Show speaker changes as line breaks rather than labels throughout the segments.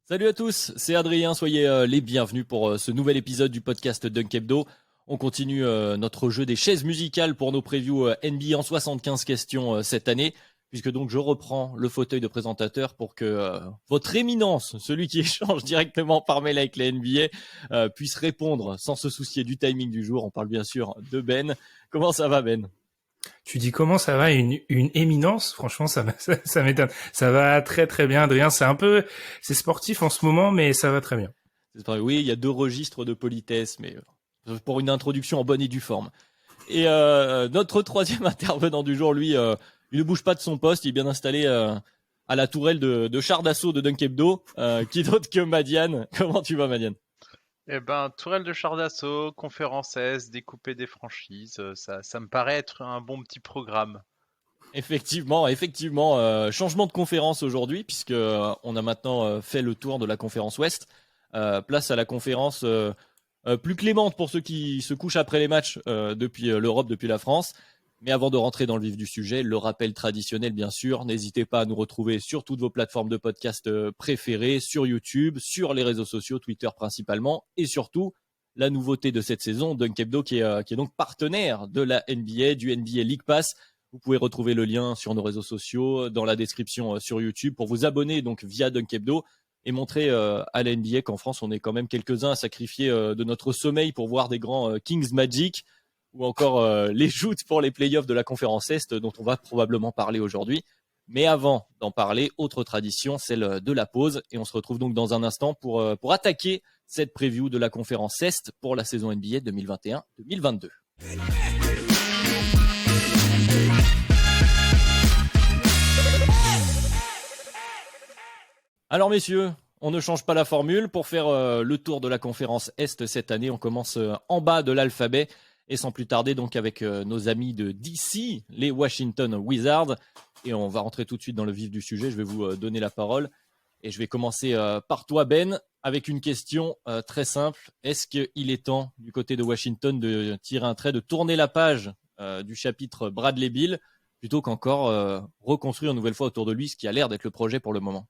Salut à tous, c'est Adrien, soyez les bienvenus pour ce nouvel épisode du podcast Dunk Hebdo. On continue notre jeu des chaises musicales pour nos previews NBA en 75 questions cette année, puisque donc je reprends le fauteuil de présentateur pour que votre éminence, celui qui échange directement par mail avec les NBA, puisse répondre sans se soucier du timing du jour. On parle bien sûr de Ben. Comment ça va Ben?
Tu dis comment ça va une éminence? Franchement, ça m'étonne. Ça va très très bien, Adrien. C'est sportif en ce moment, mais ça va très bien.
C'est vrai, oui, il y a deux registres de politesse, mais pour une introduction en bonne et due forme. Et notre troisième intervenant du jour, lui, il ne bouge pas de son poste, il est bien installé à la tourelle de char d'assaut de Dunk Hebdo. Qui d'autre que Madiane? Comment tu vas, Madiane?
Tourelle de char d'assaut, conférence S, découper des franchises, ça me paraît être un bon petit programme.
Effectivement, changement de conférence aujourd'hui, puisque on a maintenant fait le tour de la conférence Ouest. Place à la conférence plus clémente pour ceux qui se couchent après les matchs depuis l'Europe, depuis la France. Mais avant de rentrer dans le vif du sujet, le rappel traditionnel bien sûr, n'hésitez pas à nous retrouver sur toutes vos plateformes de podcast préférées, sur YouTube, sur les réseaux sociaux, Twitter principalement, et surtout la nouveauté de cette saison, Dunk Hebdo qui est donc partenaire de la NBA, du NBA League Pass. Vous pouvez retrouver le lien sur nos réseaux sociaux, dans la description sur YouTube, pour vous abonner donc via Dunk Hebdo et montrer à la NBA qu'en France, on est quand même quelques-uns à sacrifier de notre sommeil pour voir des grands Kings Magic ou encore les joutes pour les playoffs de la conférence Est dont on va probablement parler aujourd'hui. Mais avant d'en parler, autre tradition, celle de la pause. Et on se retrouve donc dans un instant pour attaquer cette preview de la conférence Est pour la saison NBA 2021-2022. Alors messieurs, on ne change pas la formule. Pour faire le tour de la conférence Est cette année, on commence en bas de l'alphabet. Et sans plus tarder donc avec nos amis de DC, les Washington Wizards. Et on va rentrer tout de suite dans le vif du sujet. Je vais vous donner la parole. Et je vais commencer par toi Ben, avec une question très simple. Est-ce qu'il est temps du côté de Washington de tirer un trait, de tourner la page du chapitre Bradley Beal, plutôt qu'encore reconstruire une nouvelle fois autour de lui, ce qui a l'air d'être le projet pour le moment?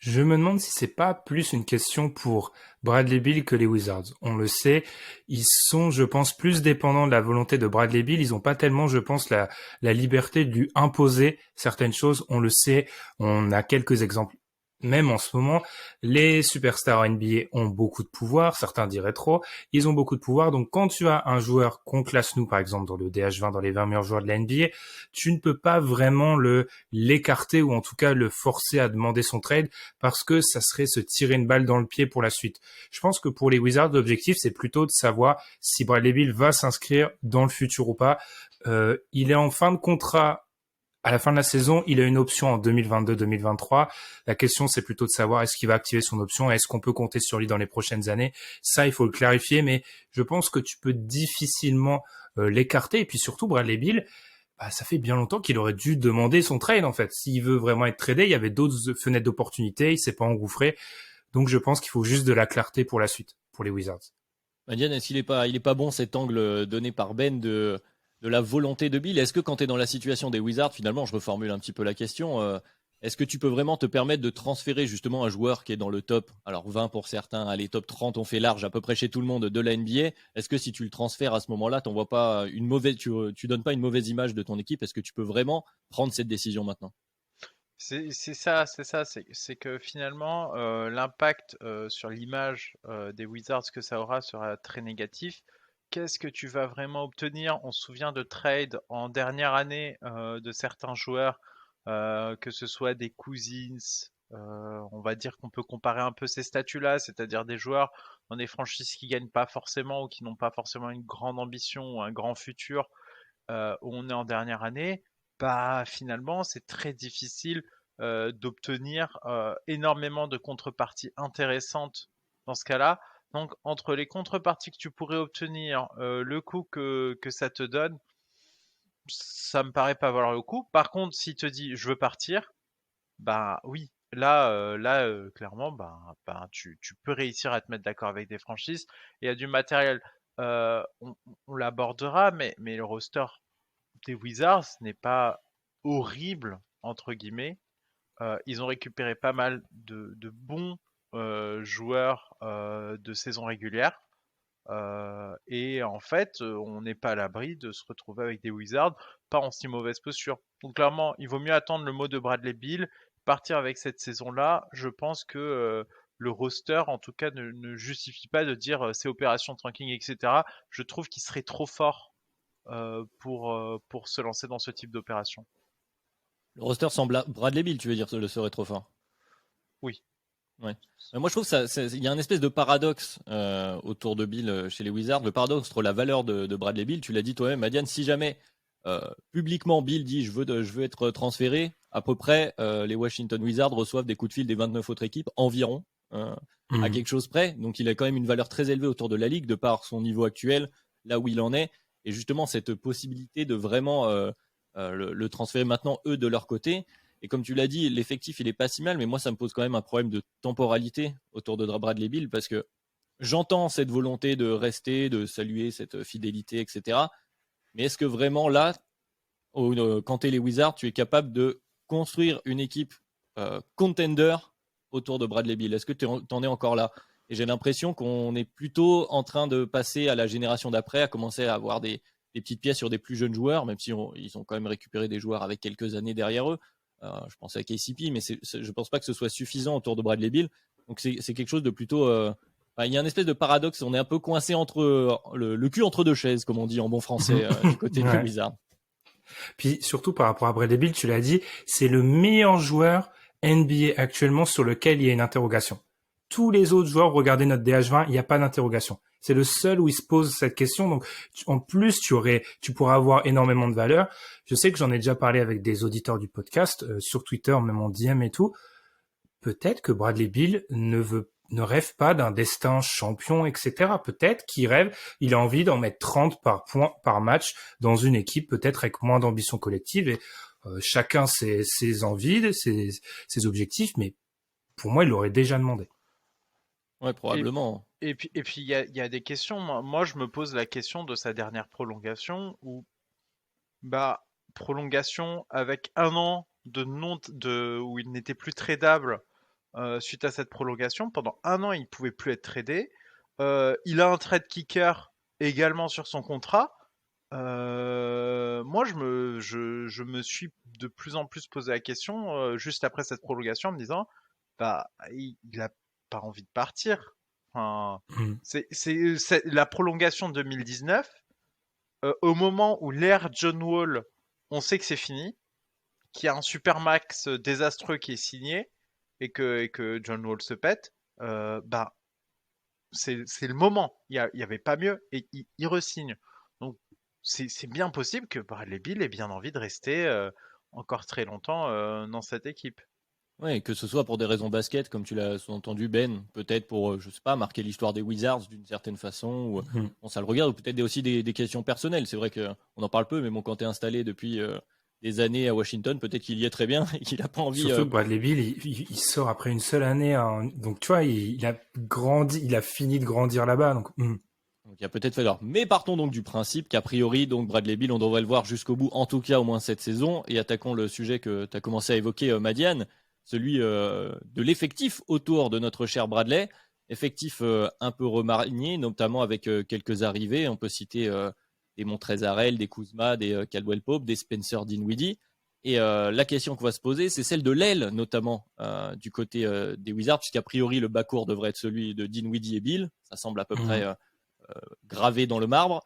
Je me demande si c'est pas plus une question pour Bradley Beal que les Wizards. On le sait, ils sont, je pense, plus dépendants de la volonté de Bradley Beal. Ils ont pas tellement, je pense, la liberté de lui imposer certaines choses. On le sait, on a quelques exemples. Même en ce moment, les superstars NBA ont beaucoup de pouvoir, certains diraient trop, ils ont beaucoup de pouvoir, donc quand tu as un joueur qu'on classe nous, par exemple, dans le DH20, dans les 20 meilleurs joueurs de la NBA, tu ne peux pas vraiment l'écarter ou en tout cas le forcer à demander son trade parce que ça serait se tirer une balle dans le pied pour la suite. Je pense que pour les Wizards, l'objectif, c'est plutôt de savoir si Bradley Beal va s'inscrire dans le futur ou pas. Il est en fin de contrat à la fin de la saison, il a une option en 2022-2023. La question, c'est plutôt de savoir est-ce qu'il va activer son option et est-ce qu'on peut compter sur lui dans les prochaines années. Ça, il faut le clarifier, mais je pense que tu peux difficilement l'écarter. Et puis surtout, Bradley Beal, ça fait bien longtemps qu'il aurait dû demander son trade, en fait. S'il veut vraiment être tradé, il y avait d'autres fenêtres d'opportunité, il s'est pas engouffré. Donc je pense qu'il faut juste de la clarté pour la suite, pour les Wizards.
Madiane, est-ce qu'il est pas bon cet angle donné par Ben de la volonté de Bill? Est-ce que quand tu es dans la situation des Wizards, finalement, je reformule un petit peu la question, est-ce que tu peux vraiment te permettre de transférer justement un joueur qui est dans le top, alors 20 pour certains, allez, top 30, on fait large à peu près chez tout le monde de la NBA. Est-ce que si tu le transfères à ce moment-là, t'envoies pas tu donnes pas une mauvaise image de ton équipe? Est-ce que tu peux vraiment prendre cette décision maintenant?
C'est que finalement l'impact sur l'image des Wizards que ça aura sera très négatif. Qu'est-ce que tu vas vraiment obtenir? On se souvient de trades en dernière année de certains joueurs, que ce soit des Cousins. On va dire qu'on peut comparer un peu ces statuts-là, c'est-à-dire des joueurs dans des franchises qui gagnent pas forcément ou qui n'ont pas forcément une grande ambition ou un grand futur, où on est en dernière année. Bah finalement c'est très difficile d'obtenir énormément de contreparties intéressantes dans ce cas-là. Donc entre les contreparties que tu pourrais obtenir, le coût que ça te donne, ça me paraît pas valoir le coup. Par contre, s'il te dit je veux partir, bah oui, clairement, tu peux réussir à te mettre d'accord avec des franchises. Il y a du matériel, on l'abordera, mais le roster des Wizards n'est pas horrible entre guillemets. Ils ont récupéré pas mal de bons joueurs de saison régulière. Et en fait, on n'est pas à l'abri de se retrouver avec des Wizards pas en si mauvaise posture. Donc clairement, il vaut mieux attendre le mot de Bradley Beal, partir avec cette saison-là. Je pense que le roster, en tout cas, ne justifie pas de dire c'est opération tanking, etc. Je trouve qu'il serait trop fort pour se lancer dans ce type d'opération.
Le roster sans Bradley Beal, tu veux dire, le serait trop fort.
Oui.
Ouais. Moi, je trouve il y a un espèce de paradoxe autour de Bill chez les Wizards. Le paradoxe entre la valeur de Bradley Beal, tu l'as dit toi-même, Madiane, si jamais publiquement Bill dit je veux être transféré, à peu près les Washington Wizards reçoivent des coups de fil des 29 autres équipes environ, à quelque chose près. Donc il a quand même une valeur très élevée autour de la ligue de par son niveau actuel, là où il en est. Et justement, cette possibilité de vraiment le transférer maintenant, eux, de leur côté. Et comme tu l'as dit, l'effectif, il est pas si mal, mais moi, ça me pose quand même un problème de temporalité autour de Bradley Beal parce que j'entends cette volonté de rester, de saluer cette fidélité, etc. Mais est-ce que vraiment là, quand tu es les Wizards, tu es capable de construire une équipe contender autour de Bradley Beal? Est-ce que tu en es encore là? Et j'ai l'impression qu'on est plutôt en train de passer à la génération d'après, à commencer à avoir des petites pièces sur des plus jeunes joueurs, même si ils ont quand même récupéré des joueurs avec quelques années derrière eux. Je pense à KCP, mais je pense pas que ce soit suffisant autour de Bradley Beal. Donc c'est quelque chose de plutôt. Il y a une espèce de paradoxe. On est un peu coincé entre le cul entre deux chaises, comme on dit en bon français, du côté des Wizards.
Puis surtout par rapport à Bradley Beal, tu l'as dit, c'est le meilleur joueur NBA actuellement sur lequel il y a une interrogation. Tous les autres joueurs, regardez notre DH20, il n'y a pas d'interrogation. C'est le seul où il se pose cette question. Donc, en plus, tu pourras avoir énormément de valeur. Je sais que j'en ai déjà parlé avec des auditeurs du podcast, sur Twitter, même en DM et tout. Peut-être que Bradley Beal ne rêve pas d'un destin champion, etc. Peut-être qu'il rêve, il a envie d'en mettre 30 par point par match dans une équipe, peut-être avec moins d'ambition collective. Et chacun ses envies, ses objectifs, mais pour moi, il l'aurait déjà demandé.
Ouais, probablement.
Et puis il y a des questions. Moi, je me pose la question de sa dernière prolongation où prolongation avec un an où il n'était plus tradable suite à cette prolongation. Pendant un an, il ne pouvait plus être tradé. Il a un trade kicker également sur son contrat. Moi, je me suis de plus en plus posé la question juste après cette prolongation en me disant, il a pas envie de partir. Enfin, c'est la prolongation 2019. Au moment où l'ère John Wall, on sait que c'est fini, qu'il y a un supermax désastreux qui est signé et que John Wall se pète, c'est le moment. Il y avait pas mieux et il re-signe. Donc c'est bien possible que Bradley Beal ait bien envie de rester encore très longtemps dans cette équipe.
Ouais, que ce soit pour des raisons basket, comme tu l'as sous-entendu, Ben, peut-être pour, je sais pas, marquer l'histoire des Wizards d'une certaine façon, ou bon, ça le regarde, ou peut-être aussi des questions personnelles. C'est vrai qu'on en parle peu, mais bon, quand tu es installé depuis des années à Washington, peut-être qu'il y est très bien et qu'il n'a pas envie.
Surtout que Bradley Beal, il sort après une seule année, hein. Donc tu vois, il a grandi, il a fini de grandir là-bas. Donc,
Donc il y a peut-être falloir. Mais partons donc du principe qu'a priori, donc Bradley Beal, on devrait le voir jusqu'au bout, en tout cas au moins cette saison. Et attaquons le sujet que tu as commencé à évoquer, Madiane, celui de l'effectif autour de notre cher Bradley. Effectif un peu remanié, notamment avec quelques arrivées. On peut citer des Montrezarel, des Kuzma, des Caldwell Pope, des Spencer Dinwiddie. Et la question qu'on va se poser, c'est celle de l'aile, notamment du côté des Wizards, puisqu'a priori le backcourt devrait être celui de Dinwiddie et Beal. Ça semble à peu près gravé dans le marbre.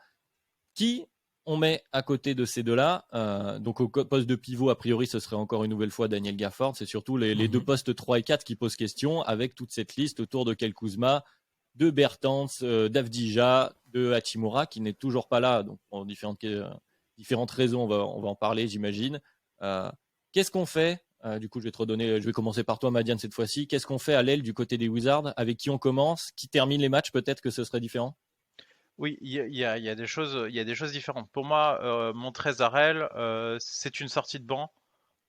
Qui on met à côté de ces deux-là? Donc au poste de pivot, a priori, ce serait encore une nouvelle fois Daniel Gafford. C'est surtout les deux postes 3 et 4 qui posent question, avec toute cette liste autour de Kyle Kuzma, de Bertans, d'Avdija, de Hachimura, qui n'est toujours pas là, donc pour différentes raisons, on va en parler, j'imagine. Qu'est-ce qu'on fait? Du coup, je vais commencer par toi, Madiane, cette fois-ci. Qu'est-ce qu'on fait à l'aile du côté des Wizards? Avec qui on commence? Qui termine les matchs? Peut-être que ce serait différent.
Oui, il y a des choses différentes. Pour moi, Montrezarel, c'est une sortie de banc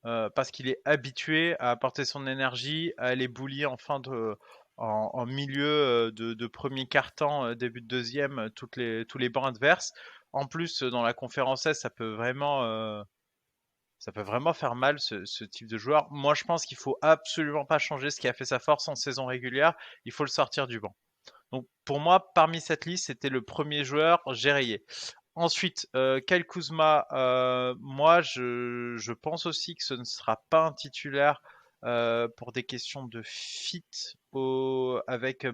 parce qu'il est habitué à apporter son énergie, à aller bully en milieu de premier quart-temps, début de deuxième, tous les bancs adverses. En plus, dans la conférence S, ça peut vraiment Ça peut vraiment faire mal ce type de joueur. Moi, je pense qu'il faut absolument pas changer ce qui a fait sa force en saison régulière. Il faut le sortir du banc. Donc pour moi, parmi cette liste, c'était le premier joueur, j'ai rayé. Ensuite, Kyle Kuzma, moi je pense aussi que ce ne sera pas un titulaire pour des questions de fit avec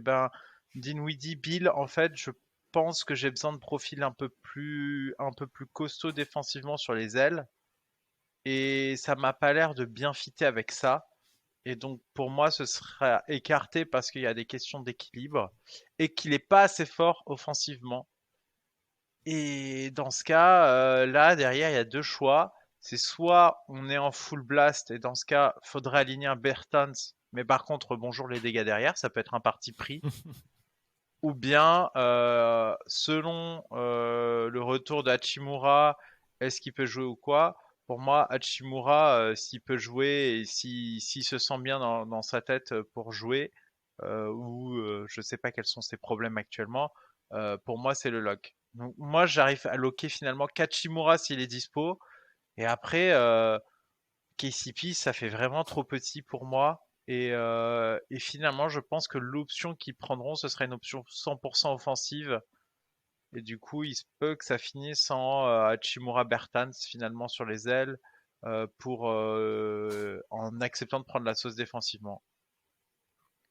Dinwiddie, Bill. En fait, je pense que j'ai besoin de profils un peu plus costaud défensivement sur les ailes. Et ça m'a pas l'air de bien fitter avec ça. Et donc pour moi, ce sera écarté parce qu'il y a des questions d'équilibre et qu'il n'est pas assez fort offensivement. Et dans ce cas, là derrière, il y a deux choix. C'est soit on est en full blast et dans ce cas, faudrait aligner un Bertans, mais par contre, bonjour les dégâts derrière, ça peut être un parti pris. Ou bien, selon le retour d'Hachimura, est-ce qu'il peut jouer ou quoi? Pour moi, Hachimura, s'il peut jouer et s'il se sent bien dans sa tête pour jouer, ou je sais pas quels sont ses problèmes actuellement, pour moi, c'est le lock. Donc moi, j'arrive à locker finalement Hachimura s'il est dispo. Et après, KCP, ça fait vraiment trop petit pour moi. Et finalement, je pense que l'option qu'ils prendront, ce serait une option 100% offensive. Et du coup, il se peut que ça finisse en Hachimura Bertans finalement sur les ailes en acceptant de prendre la sauce défensivement.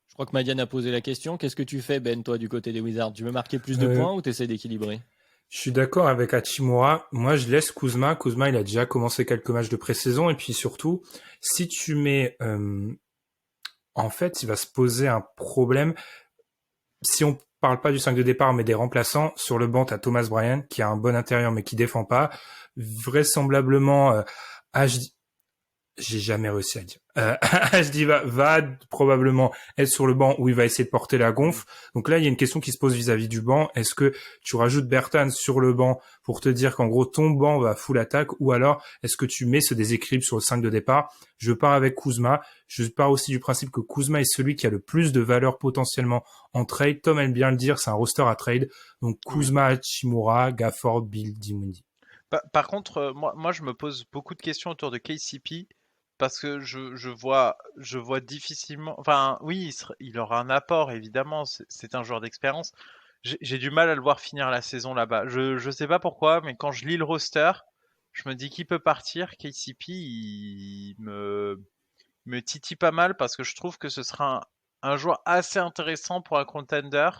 Je crois que Madiane a posé la question. Qu'est-ce que tu fais, Ben, toi, du côté des Wizards? Tu veux marquer plus de
Euh,
points ou tu essaies d'équilibrer?
Je suis d'accord avec Hachimura. Moi, je laisse Kuzma. Kuzma, il a déjà commencé quelques matchs de pré-saison. Et puis surtout, si tu mets... en fait, il va se poser un problème. Si on parle pas du 5 de départ, mais des remplaçants, sur le banc, t'as Thomas Bryant, qui a un bon intérieur, mais qui défend pas. Vraisemblablement, j'ai jamais réussi à dire. HD va probablement être sur le banc où il va essayer de porter la gonfle. Donc là, il y a une question qui se pose vis-à-vis du banc. Est-ce que tu rajoutes Bertans sur le banc pour te dire qu'en gros, ton banc va full attaque, ou alors est-ce que tu mets ce déséquilibre sur le 5 de départ? Je pars avec Kuzma. Je pars aussi du principe que Kuzma est celui qui a le plus de valeur potentiellement en trade. Tom aime bien le dire, c'est un roster à trade. Donc Kuzma, Hachimura, Gafford, Bill, Dinwiddie.
Par contre, moi, je me pose beaucoup de questions autour de KCP parce que je vois difficilement. Enfin, oui, il aura un apport évidemment. C'est un joueur d'expérience. J'ai du mal à le voir finir la saison là-bas. Je sais pas pourquoi, mais quand je lis le roster, je me dis qu'il peut partir. KCP, il me titille pas mal parce que je trouve que ce sera un joueur assez intéressant pour un contender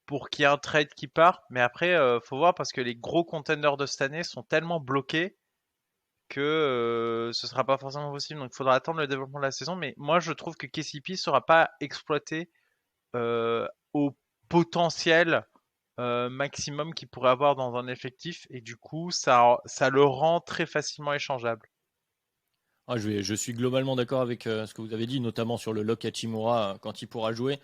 pour qu'il y ait un trade qui part. Mais après, faut voir parce que les gros contenders de cette année sont tellement bloqués que ce sera pas forcément possible. Donc il faudra attendre le développement de la saison. Mais moi, je trouve que KCP sera pas exploité au potentiel maximum qu'il pourrait avoir dans un effectif. Et du coup, ça le rend très facilement échangeable.
Ah, je suis globalement d'accord avec ce que vous avez dit, notamment sur le lock Hachimura quand il pourra jouer.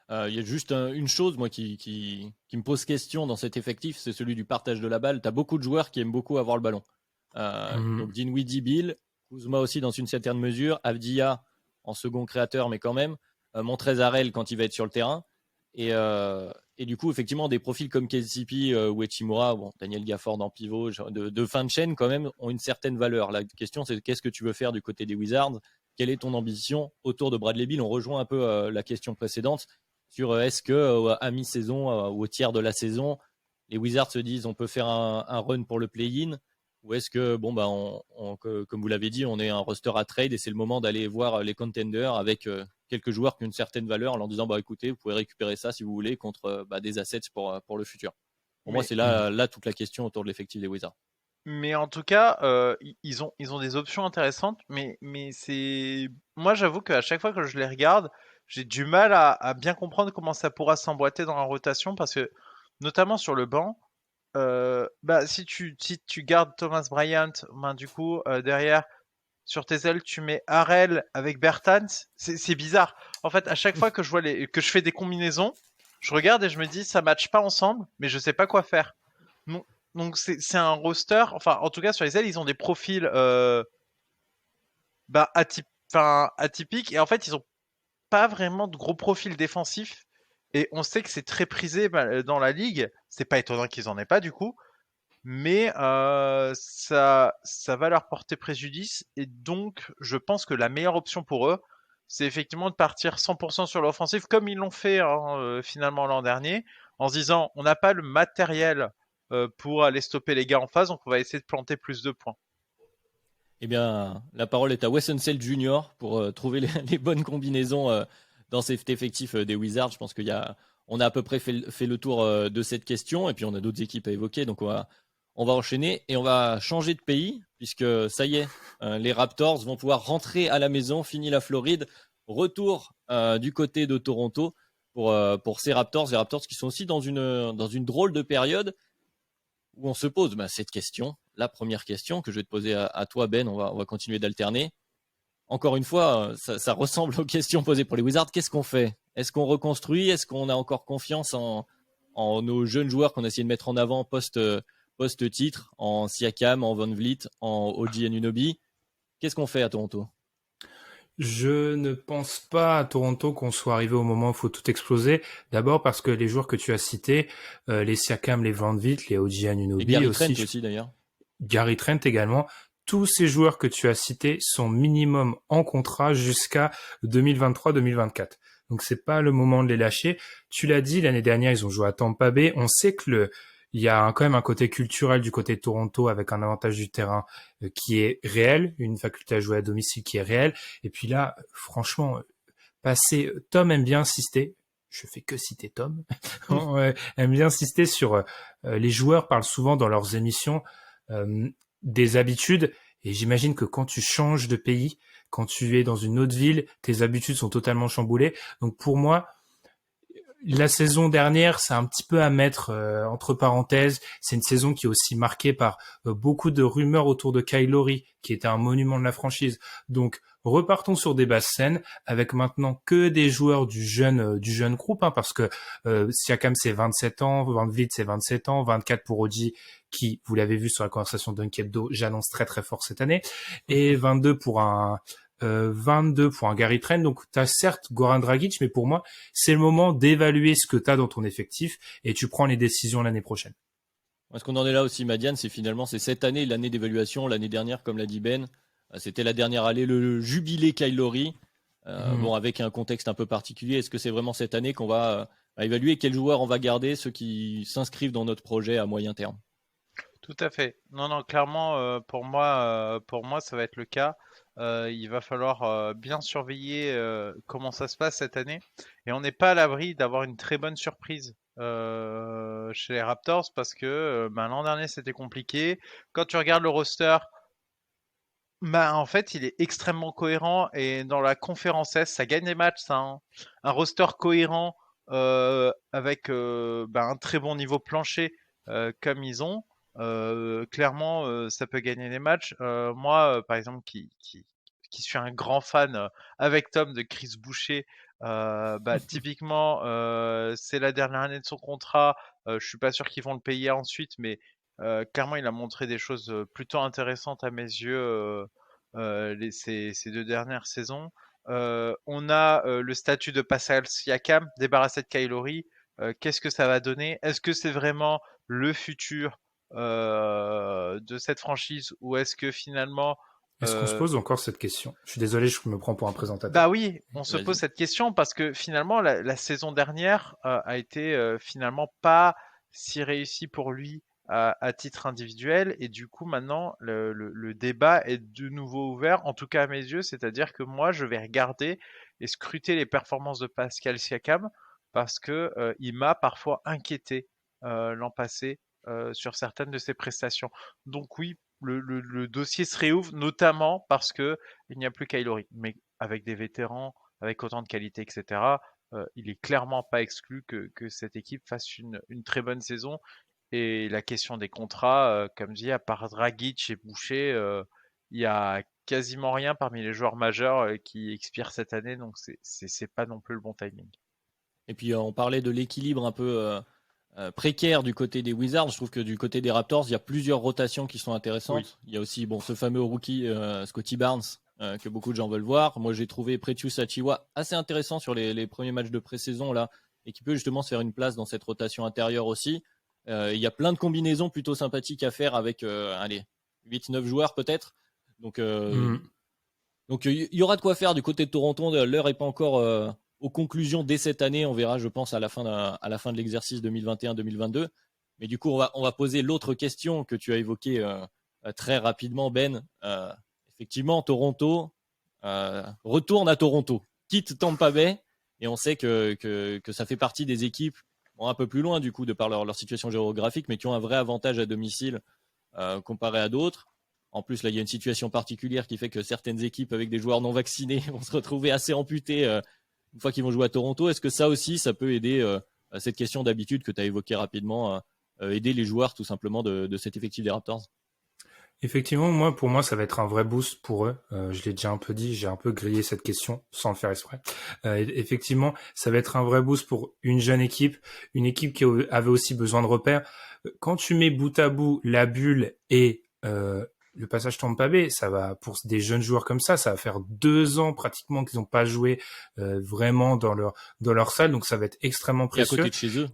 Il y a juste une chose, moi, qui me pose question dans cet effectif, c'est celui du partage de la balle. Tu as beaucoup de joueurs qui aiment beaucoup avoir le ballon. Donc Dinwiddie, Bill, Kuzma aussi dans une certaine mesure, Avdia en second créateur, mais quand même, Montrezarel quand il va être sur le terrain. Et du coup, effectivement, des profils comme KCP ou Hachimura, bon, Daniel Gafford en pivot, de fin de chaîne quand même, ont une certaine valeur. La question, c'est qu'est-ce que tu veux faire du côté des Wizards? Quelle est ton ambition autour de Bradley Beal? On rejoint un peu la question précédente sur est-ce que à mi-saison ou au tiers de la saison, les Wizards se disent on peut faire un run pour le play-in, ou est-ce que bon bah comme vous l'avez dit, on est un roster à trade et c'est le moment d'aller voir les contenders avec quelques joueurs qui ont une certaine valeur en leur disant bah écoutez, vous pouvez récupérer ça si vous voulez contre des assets pour le futur. Pour moi, c'est là toute la question autour de l'effectif des Wizards.
Mais en tout cas, ils ont des options intéressantes, mais c'est moi j'avoue qu'à chaque fois que je les regarde, j'ai du mal à bien comprendre comment ça pourra s'emboîter dans la rotation parce que notamment sur le banc, bah si tu gardes Thomas Bryant, ben du coup derrière sur tes ailes tu mets Harrell avec Bertans, c'est bizarre. En fait, à chaque fois que que je fais des combinaisons, je regarde et je me dis ça matche pas ensemble, mais je sais pas quoi faire. Donc c'est un roster, enfin en tout cas sur les ailes ils ont des profils atypiques et en fait ils ont pas vraiment de gros profils défensifs et on sait que c'est très prisé dans la ligue, c'est pas étonnant qu'ils en aient pas du coup, mais ça va leur porter préjudice. Et donc, je pense que la meilleure option pour eux, c'est effectivement de partir 100% sur l'offensive, comme ils l'ont fait finalement l'an dernier, en se disant on n'a pas le matériel pour aller stopper les gars en face, donc on va essayer de planter plus de points.
Eh bien, la parole est à Wes Unseld Jr. pour trouver les bonnes combinaisons dans cet effectif des Wizards. Je pense on a à peu près fait le tour de cette question, et puis on a d'autres équipes à évoquer, donc on va enchaîner et on va changer de pays, puisque ça y est, les Raptors vont pouvoir rentrer à la maison, fini la Floride, retour du côté de Toronto pour ces Raptors, les Raptors qui sont aussi dans une drôle de période où on se pose cette question, la première question que je vais te poser à toi Ben, on va continuer d'alterner. Encore une fois, ça ressemble aux questions posées pour les Wizards. Qu'est-ce qu'on fait? Est-ce qu'on reconstruit? Est-ce qu'on a encore confiance en nos jeunes joueurs qu'on a essayé de mettre en avant post-titre, en Siakam, en Van Vliet, en OG Anunoby? Qu'est-ce qu'on fait à Toronto?
Je ne pense pas à Toronto qu'on soit arrivé au moment où il faut tout exploser. D'abord parce que les joueurs que tu as cités, les Siakam, les Van Vliet, les OG
Et
Anunoby
Gary
aussi,
Trent aussi d'ailleurs.
Gary Trent également, tous ces joueurs que tu as cités sont minimum en contrat jusqu'à 2023-2024. Donc c'est pas le moment de les lâcher. Tu l'as dit, l'année dernière, ils ont joué à Tampa Bay. On sait que il y a quand même un côté culturel du côté de Toronto avec un avantage du terrain qui est réel, une faculté à jouer à domicile qui est réelle. Et puis là, franchement, Tom aime bien insister. Je fais que citer Tom. Aime bien insister sur les joueurs parlent souvent dans leurs émissions des habitudes. Et j'imagine que quand tu changes de pays, quand tu es dans une autre ville, tes habitudes sont totalement chamboulées. Donc pour moi, la saison dernière, c'est un petit peu à mettre entre parenthèses. C'est une saison qui est aussi marquée par beaucoup de rumeurs autour de Kyle Lowry, qui était un monument de la franchise. Donc, repartons sur des basses scènes avec maintenant que des joueurs du jeune groupe, hein, parce que Siakam c'est 27 ans, Van Vliet c'est 27 ans, 24 pour Oji, qui, vous l'avez vu sur la conversation d'Unkebdo, j'annonce très très fort cette année, et 22 pour un 22 pour un Gary Trent. Donc tu as certes Goran Dragic, mais pour moi c'est le moment d'évaluer ce que tu as dans ton effectif et tu prends les décisions l'année prochaine.
Est-ce qu'on en est là aussi, Madiane? C'est cette année, l'année d'évaluation. L'année dernière, comme l'a dit Ben, c'était la dernière année, le jubilé Kyle Lowry. Bon, avec un contexte un peu particulier. Est-ce que c'est vraiment cette année qu'on va évaluer quels joueurs on va garder, ceux qui s'inscrivent dans notre projet à moyen terme?
Tout à fait. Non, non, clairement, pour moi, ça va être le cas. Il va falloir bien surveiller comment ça se passe cette année. Et on n'est pas à l'abri d'avoir une très bonne surprise chez les Raptors parce que l'an dernier, c'était compliqué. Quand tu regardes le roster, en fait, il est extrêmement cohérent et dans la conférence S, ça gagne des matchs, ça, hein. Un roster cohérent avec un très bon niveau plancher comme ils ont. Clairement, ça peut gagner des matchs. Moi, par exemple, qui suis un grand fan avec Tom de Chris Boucher, typiquement, c'est la dernière année de son contrat. Je suis pas sûr qu'ils vont le payer ensuite, mais clairement, il a montré des choses plutôt intéressantes à mes yeux ces 2 dernières saisons. On a le statut de Pascal Siakam, débarrassé de Kyle Lowry. Qu'est-ce que ça va donner? Est-ce que c'est vraiment le futur de cette franchise ou est-ce que finalement
Est-ce qu'on se pose encore cette question? Je suis désolé, je me prends pour un
bah
présentateur.
oui, on se pose
Vas-y.
cette question parce que finalement la saison dernière a été finalement pas si réussie pour lui à titre individuel et du coup maintenant le débat est de nouveau ouvert, en tout cas à mes yeux, c'est-à-dire que moi je vais regarder et scruter les performances de Pascal Siakam parce que il m'a parfois inquiété l'an passé sur certaines de ses prestations. Donc oui, le dossier se réouvre notamment parce que il n'y a plus Kyle Lowry. Mais avec des vétérans, avec autant de qualité, etc., il est clairement pas exclu que cette équipe fasse une très bonne saison. Et la question des contrats, comme dit, à part Dragic et Boucher, il y a quasiment rien parmi les joueurs majeurs qui expirent cette année, donc c'est pas non plus le bon timing.
Et puis on parlait de l'équilibre un peu précaire du côté des Wizards. Je trouve que du côté des Raptors, il y a plusieurs rotations qui sont
Oui.
intéressantes. Il y a aussi ce fameux rookie Scotty Barnes que beaucoup de gens veulent voir. Moi, j'ai trouvé Precious Achiuwa assez intéressant sur les premiers matchs de pré-saison là, et qui peut justement se faire une place dans cette rotation intérieure aussi. Il y a plein de combinaisons plutôt sympathiques à faire avec, allez, 8-9 joueurs peut-être. Donc, il y aura de quoi faire du côté de Toronto. L'heure n'est pas encore aux conclusions dès cette année. On verra, je pense, à la fin de l'exercice 2021-2022. Mais du coup, on va poser l'autre question que tu as évoquée très rapidement, Ben. Effectivement, Toronto retourne à Toronto, quitte Tampa Bay. Et on sait que ça fait partie des équipes un peu plus loin, du coup, de par leur situation géographique, mais qui ont un vrai avantage à domicile comparé à d'autres. En plus, là, il y a une situation particulière qui fait que certaines équipes avec des joueurs non vaccinés vont se retrouver assez amputées une fois qu'ils vont jouer à Toronto. Est-ce que ça aussi, ça peut aider à cette question d'habitude que tu as évoquée rapidement, aider les joueurs tout simplement de cet effectif des Raptors?
Effectivement, pour moi, ça va être un vrai boost pour eux. Je l'ai déjà un peu dit, j'ai un peu grillé cette question sans le faire exprès. Effectivement, ça va être un vrai boost pour une jeune équipe, une équipe qui avait aussi besoin de repères. Quand tu mets bout à bout la bulle et le passage Tampa Bay, ça va pour des jeunes joueurs comme ça va faire 2 ans pratiquement qu'ils n'ont pas joué vraiment dans leur salle, donc ça va être extrêmement précieux.
Et à côté de chez eux.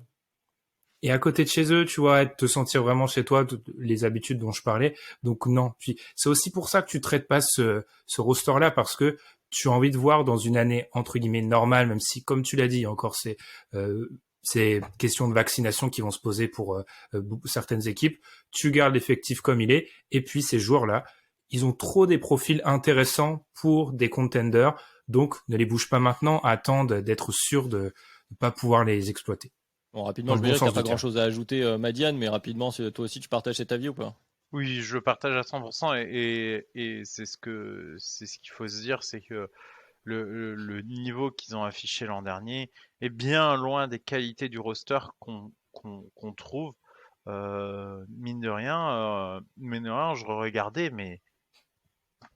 Et à côté de chez eux, tu vois, te sentir vraiment chez toi, les habitudes dont je parlais. Donc non. Puis c'est aussi pour ça que tu traites pas ce roster-là, parce que tu as envie de voir dans une année entre guillemets normale, même si, comme tu l'as dit, encore ces questions de vaccination qui vont se poser pour certaines équipes. Tu gardes l'effectif comme il est, et puis ces joueurs-là, ils ont trop des profils intéressants pour des contenders. Donc ne les bouge pas maintenant, attends d'être sûr de ne pas pouvoir les exploiter.
Bon, rapidement, je me dirais que tu n'as pas grand-chose à ajouter, Madiane, mais rapidement, toi aussi, tu partages cet avis ou pas?
Oui, je le partage à 100% et c'est ce qu'il faut se dire, c'est que le niveau qu'ils ont affiché l'an dernier est bien loin des qualités du roster qu'on trouve. Mine de rien, je regardais, mais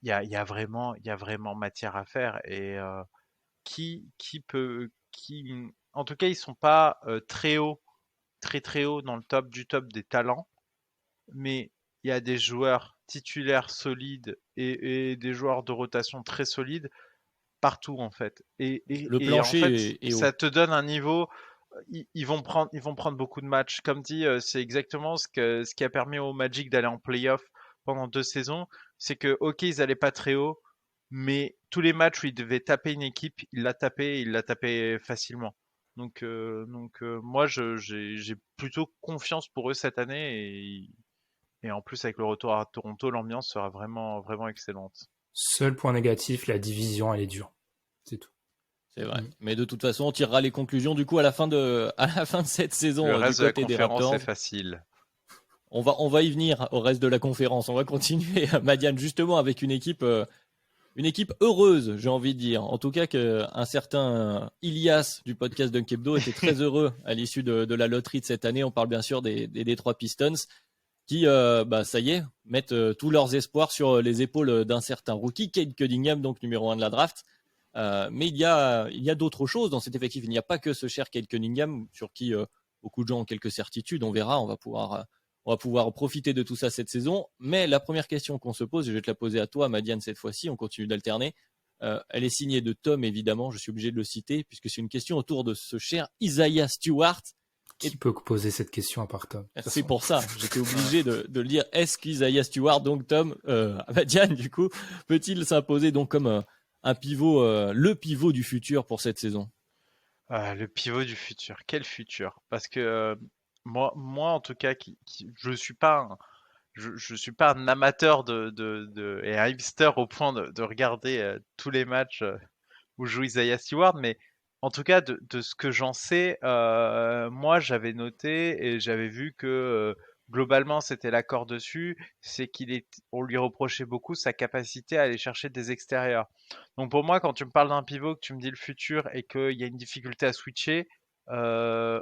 il y a vraiment matière à faire. Et en tout cas, ils sont pas très haut, très haut dans le top du top des talents, mais il y a des joueurs titulaires solides et des joueurs de rotation très solides partout en fait.
Le
Et en fait,
plancher est haut.
ça te donne un niveau. Ils vont prendre beaucoup de matchs. Comme dit, c'est exactement ce qui a permis au Magic d'aller en playoff pendant 2 saisons. C'est que, ok, ils allaient pas très haut, mais tous les matchs où ils devaient taper une équipe, ils la tapaient facilement. Moi, j'ai plutôt confiance pour eux cette année et en plus avec le retour à Toronto, l'ambiance sera vraiment excellente.
Seul point négatif, la division, elle est dure. C'est tout.
C'est vrai. Mais de toute façon, on tirera les conclusions du coup à la fin de cette saison
Le
du
reste de la
côté des
conférence,
Raptors.
c'est facile.
On va y venir au reste de la conférence. On va continuer, Madiane, justement avec une équipe heureuse, j'ai envie de dire. En tout cas, qu'un certain Ilias du podcast Dunk Hebdo était très heureux à l'issue de la loterie de cette année. On parle bien sûr des Detroit Pistons qui, ça y est, mettent tous leurs espoirs sur les épaules d'un certain rookie, Cade Cunningham, donc numéro 1 de la draft. Mais il y a d'autres choses dans cet effectif. Il n'y a pas que ce cher Cade Cunningham sur qui beaucoup de gens ont quelques certitudes. On verra, on va pouvoir profiter de tout ça cette saison. Mais la première question qu'on se pose, et je vais te la poser à toi, Madiane, cette fois-ci, on continue d'alterner. Elle est signée de Tom, évidemment, je suis obligé de le citer, puisque c'est une question autour de ce cher Isaiah Stewart.
Qui peut poser cette question à part Tom?
C'est pour ça, j'étais obligé de le dire. Est-ce qu'Isaiah Stewart, donc Tom, Madiane, du coup, peut-il s'imposer donc comme un pivot, le pivot du futur pour cette saison?
Le pivot du futur. Quel futur? Parce que moi en tout cas, je suis pas un amateur et un hipster au point de regarder tous les matchs où joue Isaiah Stewart, mais en tout cas de ce que j'en sais, moi j'avais noté et j'avais vu que globalement c'était l'accord dessus, c'est on lui reprochait beaucoup sa capacité à aller chercher des extérieurs. Donc pour moi, quand tu me parles d'un pivot, que tu me dis le futur et qu'il y a une difficulté à switcher, euh,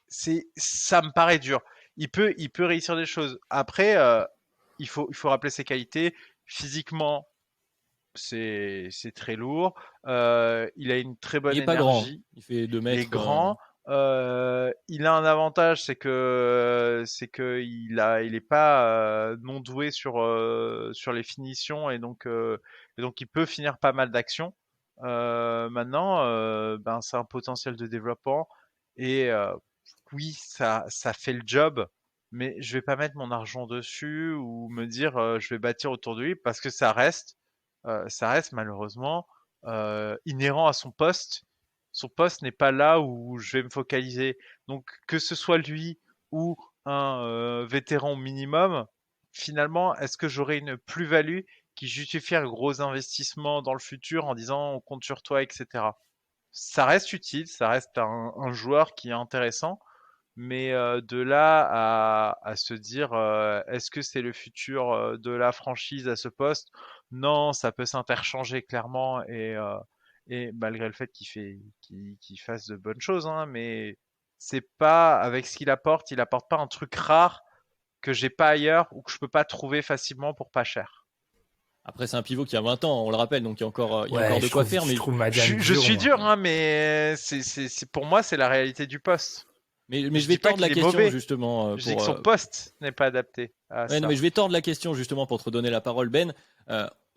ça me paraît dur. Il peut réussir des choses. Après, il faut rappeler ses qualités. Physiquement, c'est très lourd. Il a une très
Il
bonne
est pas grand,
énergie.
il fait 2
Il est
mètres.
grand. Il a un avantage, c'est que il est pas non doué sur les finitions et donc il peut finir pas mal d'actions. Maintenant, ben c'est un potentiel de développement et oui, ça fait le job, mais je vais pas mettre mon argent dessus ou me dire je vais bâtir autour de lui parce que ça reste malheureusement inhérent à son poste. Son poste n'est pas là où je vais me focaliser. Donc que ce soit lui ou un vétéran au minimum, finalement, est-ce que j'aurai une plus-value qui justifie un gros investissement dans le futur en disant on compte sur toi, etc. Ça reste utile, ça reste un joueur qui est intéressant, mais de là à se dire est-ce que c'est le futur de la franchise à ce poste? Non, ça peut s'interchanger clairement et malgré le fait qu'il fasse de bonnes choses, hein, mais c'est pas avec ce il apporte pas un truc rare que j'ai pas ailleurs ou que je peux pas trouver facilement pour pas cher.
Après, c'est un pivot qui a 20 ans, on le rappelle, donc il y a
Ouais,
encore de quoi faire.
je
Mais,
trouve Madiane
Je
dur,
suis
moi.
dur, hein, mais pour moi c'est la réalité du poste.
mais je
Je
vais
dis pas
tordre la
qu'il est
question
mauvais,
justement
je dis que son poste n'est pas adapté à
Ouais, non,
ça.
mais je vais tordre la question justement pour te redonner la parole, Ben.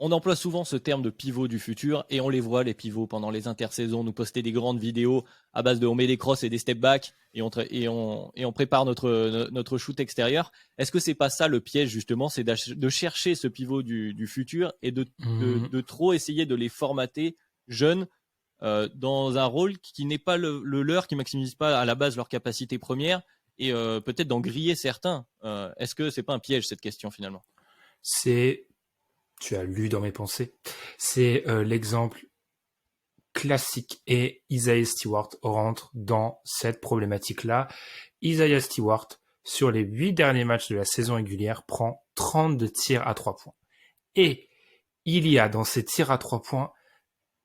On emploie souvent ce terme de pivot du futur et on les voit, les pivots, pendant les intersaisons, nous poster des grandes vidéos à base de on met des crosses et des step back et on prépare notre shoot extérieur. Est-ce que c'est pas ça le piège justement, c'est de chercher ce pivot du futur et de trop essayer de les formater jeunes dans un rôle qui n'est pas le leur, qui maximise pas à la base leur capacité première et peut-être d'en griller certains. Est-ce que c'est pas un piège cette question finalement?
C'est, tu as lu dans mes pensées, c'est l'exemple classique et Isaiah Stewart rentre dans cette problématique-là. Isaiah Stewart, sur les 8 derniers matchs de la saison régulière, prend 32 tirs à 3 points. Et il y a dans ces tirs à 3 points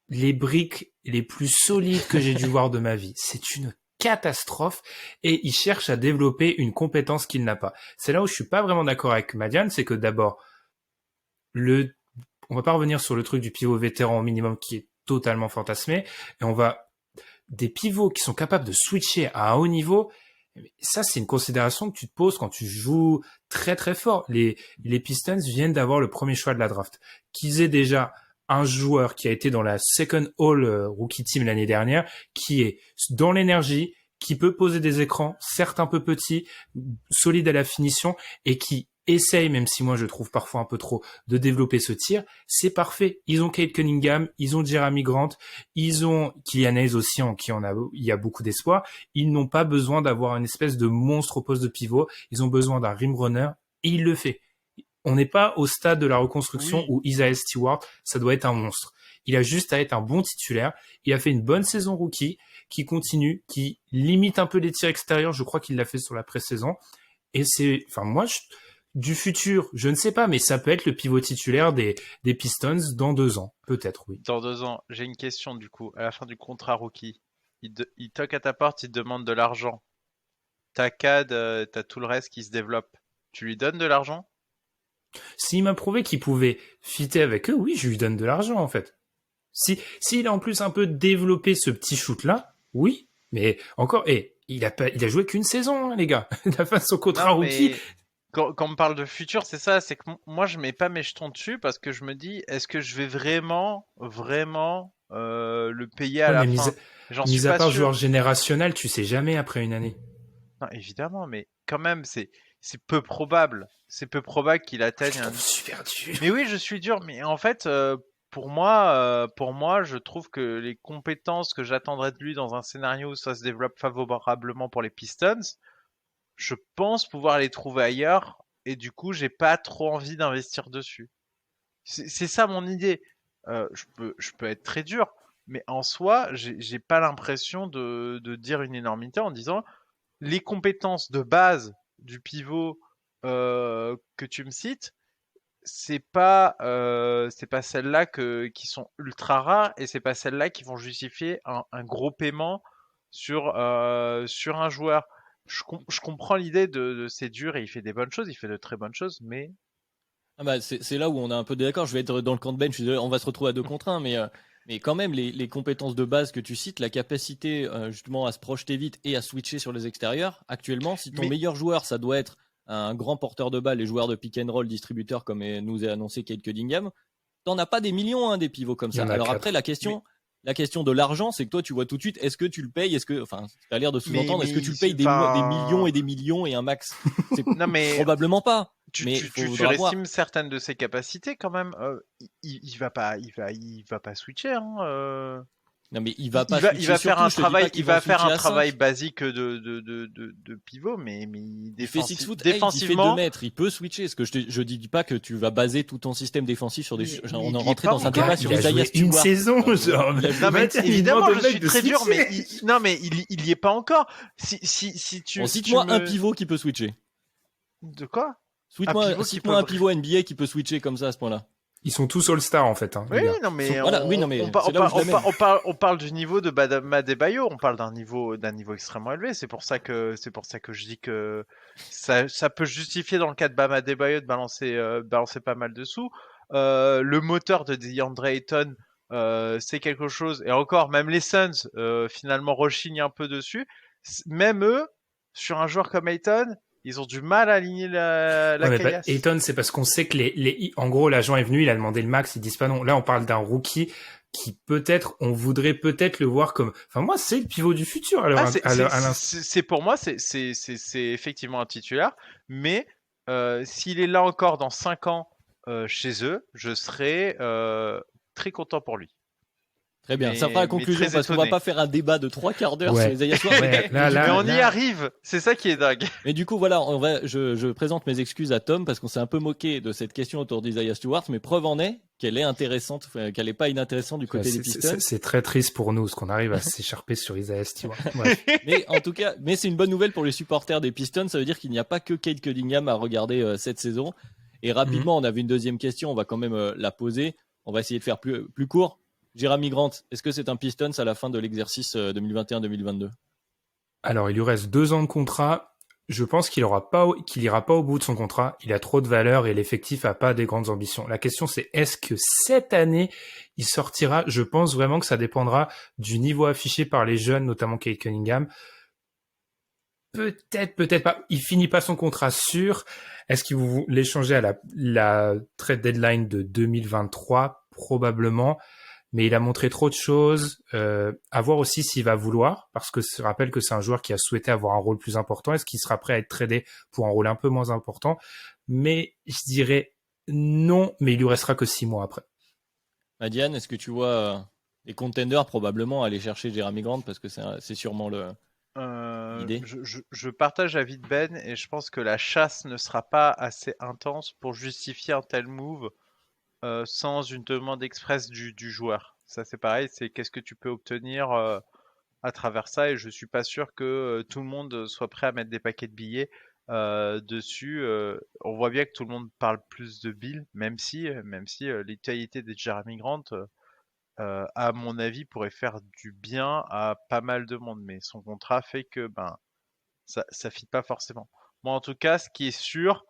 les briques les plus solides que j'ai dû voir de ma vie. C'est une catastrophe et il cherche à développer une compétence qu'il n'a pas. C'est là où je suis pas vraiment d'accord avec Madiane, c'est que d'abord, on va pas revenir sur le truc du pivot vétéran au minimum qui est totalement fantasmé, et des pivots qui sont capables de switcher à un haut niveau, ça c'est une considération que tu te poses quand tu joues très très fort. Les Pistons viennent d'avoir le premier choix de la draft. Qu'ils aient déjà un joueur qui a été dans la second all rookie team l'année dernière, qui est dans l'énergie, qui peut poser des écrans, certes un peu petits, solide à la finition, et qui essaye, même si moi je trouve parfois un peu trop, de développer ce tir, c'est parfait. Ils ont Cade Cunningham, ils ont Jeremy Grant, ils ont Killian Hayes aussi, il y a beaucoup d'espoir. Ils n'ont pas besoin d'avoir une espèce de monstre au poste de pivot, ils ont besoin d'un rim runner, et il le fait. On n'est pas au stade de la reconstruction où Isaiah Stewart, ça doit être un monstre. Il a juste à être un bon titulaire. Il a fait une bonne saison rookie, qui continue, qui limite un peu les tirs extérieurs. Je crois qu'il l'a fait sur la pré-saison. Et du futur, je ne sais pas, mais ça peut être le pivot titulaire des Pistons dans 2 ans. Peut-être, oui.
Dans 2 ans, j'ai une question du coup. À la fin du contrat rookie, il toque à ta porte, il te demande de l'argent. T'as CAD, t'as tout le reste qui se développe. Tu lui donnes de l'argent?
S'il m'a prouvé qu'il pouvait fitter avec eux, oui, je lui donne de l'argent, en fait. S'il a en plus un peu développé ce petit shoot-là, oui. Mais encore, il a joué qu'une saison, hein, les gars. La fin de son contrat rookie.
Quand on me parle de futur, c'est ça, c'est que moi je mets pas mes jetons dessus parce que je me dis, est-ce que je vais vraiment le payer à la fin? J'en suis
Mis à
pas
part
sûr.
joueur générationnel, tu sais jamais après une année.
Non, évidemment, mais quand même, c'est peu probable. C'est peu probable qu'il atteigne un.
Super dur.
Mais oui, je suis dur, mais en fait, pour moi, je trouve que les compétences que j'attendrais de lui dans un scénario où ça se développe favorablement pour les Pistons, je pense pouvoir les trouver ailleurs, et du coup, j'ai pas trop envie d'investir dessus. C'est ça mon idée. Je peux être très dur, mais en soi, j'ai pas l'impression de dire une énormité en disant les compétences de base du pivot que tu me cites, c'est pas celles-là qui sont ultra rares et c'est pas celles-là qui vont justifier un gros paiement sur un joueur. Je comprends l'idée de c'est dur et il fait des bonnes choses, il fait de très bonnes choses, mais
Ah bah, c'est là où on est un peu d'accord. Je vais être dans le camp de Ben. Je suis désolé, on va se retrouver à 2 contre 1, mais quand même, les compétences de base que tu cites, la capacité justement à se projeter vite et à switcher sur les extérieurs, actuellement, si ton
Mais-
meilleur joueur, ça doit être un grand porteur de balle et joueur de pick and roll distributeur comme nous a annoncé Cade Cunningham, t'en as pas des millions hein, des pivots comme
Il y
ça.
en a
Alors
4.
après, la question, La question de l'argent, c'est que toi, tu vois tout de suite, est-ce que tu le payes, t'as l'air de sous-entendre, est-ce que tu le payes des millions et un max?
Non, mais
Probablement pas.
tu
Mais faudra voir.
surestimes certaines de ses capacités quand même. Il va pas switcher, hein.
Non, mais il va pas
Il va faire un travail, il va faire un travail
5.
basique de pivot, mais
Il fait 6 foot,
défensivement,
il fait 2 mètres, il peut switcher. Ce que je dis pas que tu vas baser tout ton système défensif sur des. On est rentré dans un débat sur Isaiah Stewart.
Une saison, genre.
Non, mais évidemment, je suis très dur, mais il y est pas encore. Si tu.
Bon, cite-moi un pivot qui peut switcher.
De quoi?
Cite-moi un pivot NBA qui peut switcher comme ça à ce point-là.
Ils sont tous All-Star en fait. Hein,
oui, non, mais on parle du niveau de Bam Adebayo. On parle d'un niveau extrêmement élevé. C'est pour ça que je dis que ça peut justifier dans le cas de Bam Adebayo de balancer pas mal de sous. Le moteur de DeAndre Ayton, c'est quelque chose. Et encore, même les Suns finalement rechignent un peu dessus. Même eux, sur un joueur comme Ayton, ils ont du mal à aligner la caillasse.
Ayton, c'est parce qu'on sait que en gros, l'agent est venu, il a demandé le max, ils disent pas non. Là, on parle d'un rookie qui on voudrait peut-être le voir comme, enfin, moi, c'est le pivot du futur. Alors,
c'est pour moi, c'est effectivement un titulaire, mais s'il est là encore dans 5 ans chez eux, je serai très content pour lui.
Très bien, ça fera la conclusion parce qu'on va pas faire un débat de 3 quarts d'heure sur Isaiah Stewart.
Mais on y arrive, c'est ça qui est dingue.
Mais du coup, voilà, je présente mes excuses à Tom parce qu'on s'est un peu moqué de cette question autour d'Isaiah Stewart, mais preuve en est qu'elle est intéressante, qu'elle est pas inintéressante du côté des Pistons.
C'est très triste pour nous, ce qu'on arrive à s'écharper sur Isaiah Stewart.
Mais en tout cas, c'est une bonne nouvelle pour les supporters des Pistons, ça veut dire qu'il n'y a pas que Cade Cunningham à regarder cette saison. Et rapidement, on avait une deuxième question, on va quand même la poser. On va essayer de faire plus court. Jerami Grant, est-ce que c'est un Pistons à la fin de l'exercice 2021-2022?
Alors, il lui reste 2 ans de contrat. Je pense qu'il ira pas au bout de son contrat. Il a trop de valeur et l'effectif a pas des grandes ambitions. La question, c'est est-ce que cette année, il sortira? Je pense vraiment que ça dépendra du niveau affiché par les jeunes, notamment Cade Cunningham. Peut-être pas. Il finit pas son contrat sûr. Est-ce qu'il vous l'échanger à la trade deadline de 2023? Probablement. Mais il a montré trop de choses. À voir aussi s'il va vouloir, parce que je rappelle que c'est un joueur qui a souhaité avoir un rôle plus important. Est-ce qu'il sera prêt à être tradé pour un rôle un peu moins important? Mais je dirais non, mais il lui restera que 6 mois après.
Diane, est-ce que tu vois les contenders probablement aller chercher Jerami Grant parce que c'est sûrement l'idée?
Je partage l'avis de Ben et je pense que la chasse ne sera pas assez intense pour justifier un tel move. Sans une demande express du joueur. Ça c'est pareil, c'est qu'est-ce que tu peux obtenir à travers ça et je suis pas sûr que tout le monde soit prêt à mettre des paquets de billets dessus. On voit bien que tout le monde parle plus de Bill, même si l'utilité de Jerami Grant, à mon avis, pourrait faire du bien à pas mal de monde, mais son contrat fait que ça fit pas forcément. Moi en tout cas, ce qui est sûr,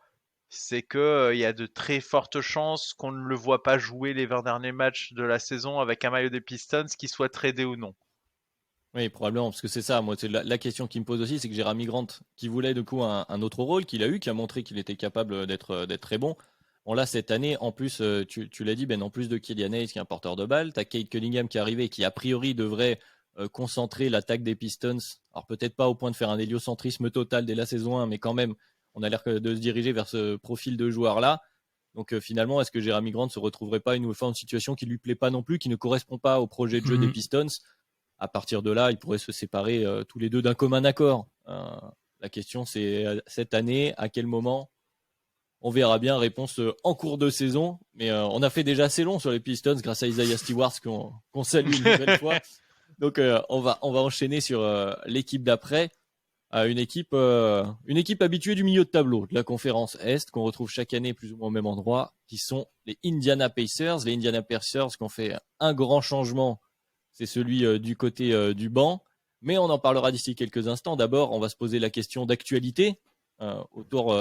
c'est que il y a de très fortes chances qu'on ne le voit pas jouer les 20 derniers matchs de la saison avec un maillot des Pistons, qu'il soit tradé ou non.
Oui, probablement, parce que c'est ça. Moi, c'est la question qui me pose aussi, c'est que Jerami Grant, qui voulait du coup un autre rôle, qu'il a eu, qui a montré qu'il était capable d'être très bon. Bon là, cette année, en plus, tu l'as dit, Ben, en plus de Killian Hayes, qui est un porteur de balle, t'as Cade Cunningham qui est arrivé, qui a priori devrait concentrer l'attaque des Pistons. Alors peut-être pas au point de faire un héliocentrisme total dès la saison 1, mais quand même, on a l'air de se diriger vers ce profil de joueur-là. Donc finalement, est-ce que Jerami Grant se retrouverait pas une fois en situation qui lui plaît pas non plus, qui ne correspond pas au projet de jeu des Pistons? À partir de là, ils pourraient se séparer tous les deux d'un commun accord. La question, c'est cette année, à quel moment? On verra bien, réponse en cours de saison. Mais on a fait déjà assez long sur les Pistons grâce à Isaiah Stewart qu'on salue une nouvelle fois. Donc on va enchaîner sur l'équipe d'après. Une équipe habituée du milieu de tableau de la conférence Est qu'on retrouve chaque année plus ou moins au même endroit, qui sont les Indiana Pacers. Les Indiana Pacers qui ont fait un grand changement, c'est celui du côté du banc, mais on en parlera d'ici quelques instants. D'abord, on va se poser la question d'actualité autour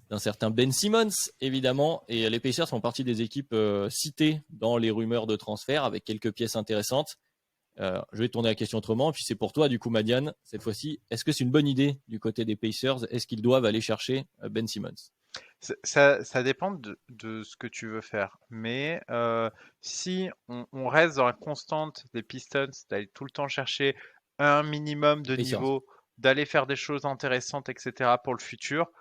d'un certain Ben Simmons, évidemment, et les Pacers font partie des équipes citées dans les rumeurs de transfert avec quelques pièces intéressantes. Je vais tourner la question autrement, puis c'est pour toi du coup Madiane, cette fois-ci, est-ce que c'est une bonne idée du côté des Pacers? Est-ce qu'ils doivent aller chercher Ben Simmons?
Ça dépend de ce que tu veux faire. Mais si on reste dans la constante des Pistons, d'aller tout le temps chercher un minimum de
Pacers.
niveau, d'aller faire des choses intéressantes, etc. pour le futur,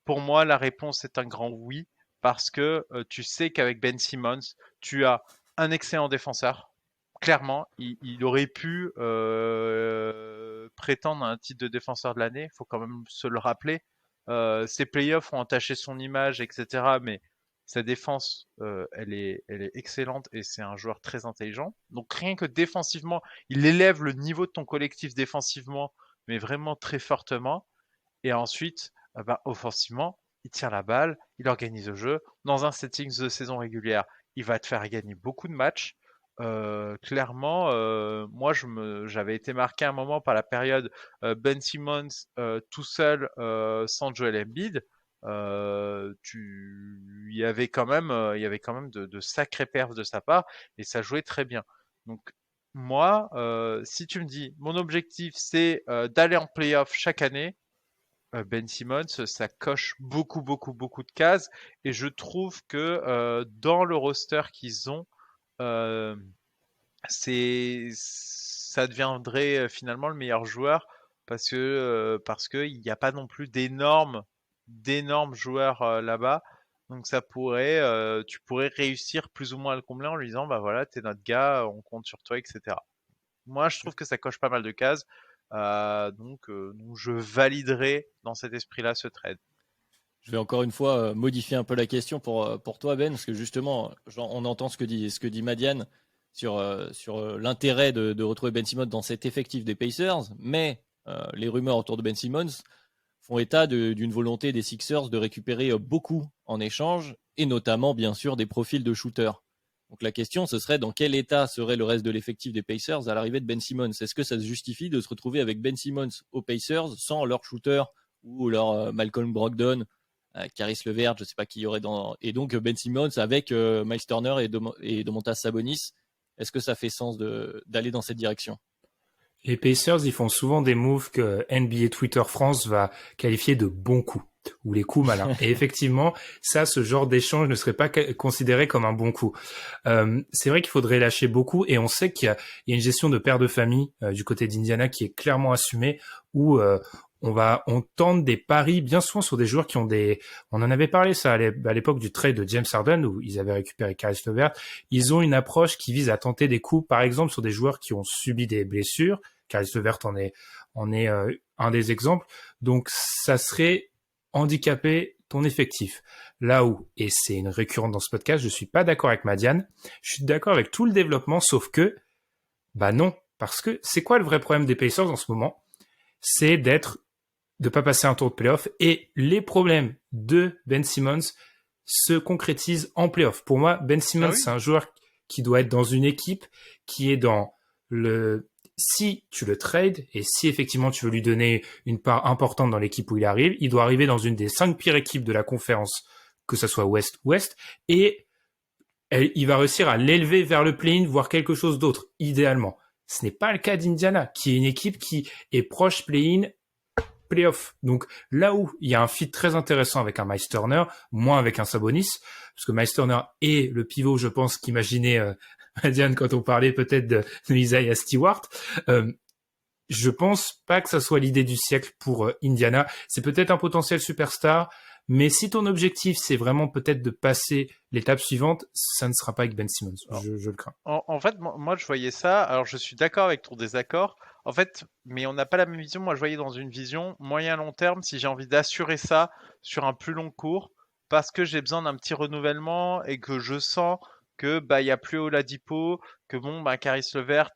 pour moi, la réponse est un grand oui, parce que tu sais qu'avec Ben Simmons, tu as un excellent défenseur. Clairement, il aurait pu prétendre à un titre de défenseur de l'année, il faut quand même se le rappeler. Ses playoffs ont entaché son image, etc. Mais sa défense, elle est excellente et c'est un joueur très intelligent. Donc rien que défensivement, il élève le niveau de ton collectif défensivement, mais vraiment très fortement. Et ensuite, offensivement, il tire la balle, il organise le jeu. Dans un setting de saison régulière, il va te faire gagner beaucoup de matchs. Clairement, moi, j'avais été marqué un moment par la période Ben Simmons tout seul sans Joel Embiid. Il y avait quand même de sacrées perfs de sa part et ça jouait très bien. Donc moi, si tu me dis mon objectif c'est d'aller en playoff chaque année, Ben Simmons, ça coche beaucoup, beaucoup, beaucoup de cases. Et je trouve que dans le roster qu'ils ont, euh, ça deviendrait finalement le meilleur joueur parce que il n'y a pas non plus d'énormes joueurs là-bas. Donc tu pourrais réussir plus ou moins à le combler en lui disant, bah voilà, t'es notre gars, on compte sur toi, etc. Moi, je trouve que ça coche pas mal de cases. Donc, je validerai dans cet esprit-là ce trade.
Je vais encore une fois modifier un peu la question pour toi, Ben, parce que justement, on entend ce que dit Madiane sur l'intérêt de retrouver Ben Simmons dans cet effectif des Pacers, mais les rumeurs autour de Ben Simmons font état d'une volonté des Sixers de récupérer beaucoup en échange, et notamment, bien sûr, des profils de shooters. Donc la question, ce serait dans quel état serait le reste de l'effectif des Pacers à l'arrivée de Ben Simmons? Est-ce que ça se justifie de se retrouver avec Ben Simmons aux Pacers sans leur shooter ou leur Malcolm Brogdon, Caris LeVert, je ne sais pas qui y aurait dans... Et donc Ben Simmons avec Miles Turner et Domantas Sabonis. Est-ce que ça fait sens d'aller dans cette direction?
Les Pacers, ils font souvent des moves que NBA Twitter France va qualifier de bons coups ou les coups malins. Et effectivement, ça, ce genre d'échange ne serait pas considéré comme un bon coup. C'est vrai qu'il faudrait lâcher beaucoup et on sait qu'il y a une gestion de père de famille du côté d'Indiana qui est clairement assumée où on tente des paris bien souvent sur des joueurs qui ont on en avait parlé ça à l'époque du trade de James Harden où ils avaient récupéré Caris LeVert. Ils ont une approche qui vise à tenter des coups, par exemple, sur des joueurs qui ont subi des blessures. Caris LeVert en est un des exemples. Donc, ça serait handicaper ton effectif. Là où, et c'est une récurrente dans ce podcast, je suis pas d'accord avec Madiane. Je suis d'accord avec tout le développement, sauf que, bah non. Parce que c'est quoi le vrai problème des Pacers en ce moment? C'est de pas passer un tour de playoff et les problèmes de Ben Simmons se concrétisent en playoff. Pour moi, Ben Simmons,
Ah oui?
c'est un joueur qui doit être dans une équipe qui est dans si tu le trades et si effectivement tu veux lui donner une part importante dans l'équipe où il arrive, il doit arriver dans une des 5 pires équipes de la conférence, que ce soit Ouest, et il va réussir à l'élever vers le play-in, voire quelque chose d'autre, idéalement. Ce n'est pas le cas d'Indiana, qui est une équipe qui est proche play-in, playoff. Donc là où il y a un fit très intéressant avec un Miles Turner, moins avec un Sabonis, parce que Miles Turner est le pivot, je pense, qu'imaginait Diane quand on parlait peut-être de Isaiah Stewart. Je pense pas que ça soit l'idée du siècle pour Indiana. C'est peut-être un potentiel superstar, mais si ton objectif c'est vraiment peut-être de passer l'étape suivante, ça ne sera pas avec Ben Simmons.
Alors,
Je le crains.
en fait, moi, je voyais ça. Alors, je suis d'accord avec ton désaccord. En fait, mais on n'a pas la même vision. Moi, je voyais dans une vision moyen-long terme, si j'ai envie d'assurer ça sur un plus long cours, parce que j'ai besoin d'un petit renouvellement et que je sens que bah il y a plus Oladipo, que bon bah Caris LeVert,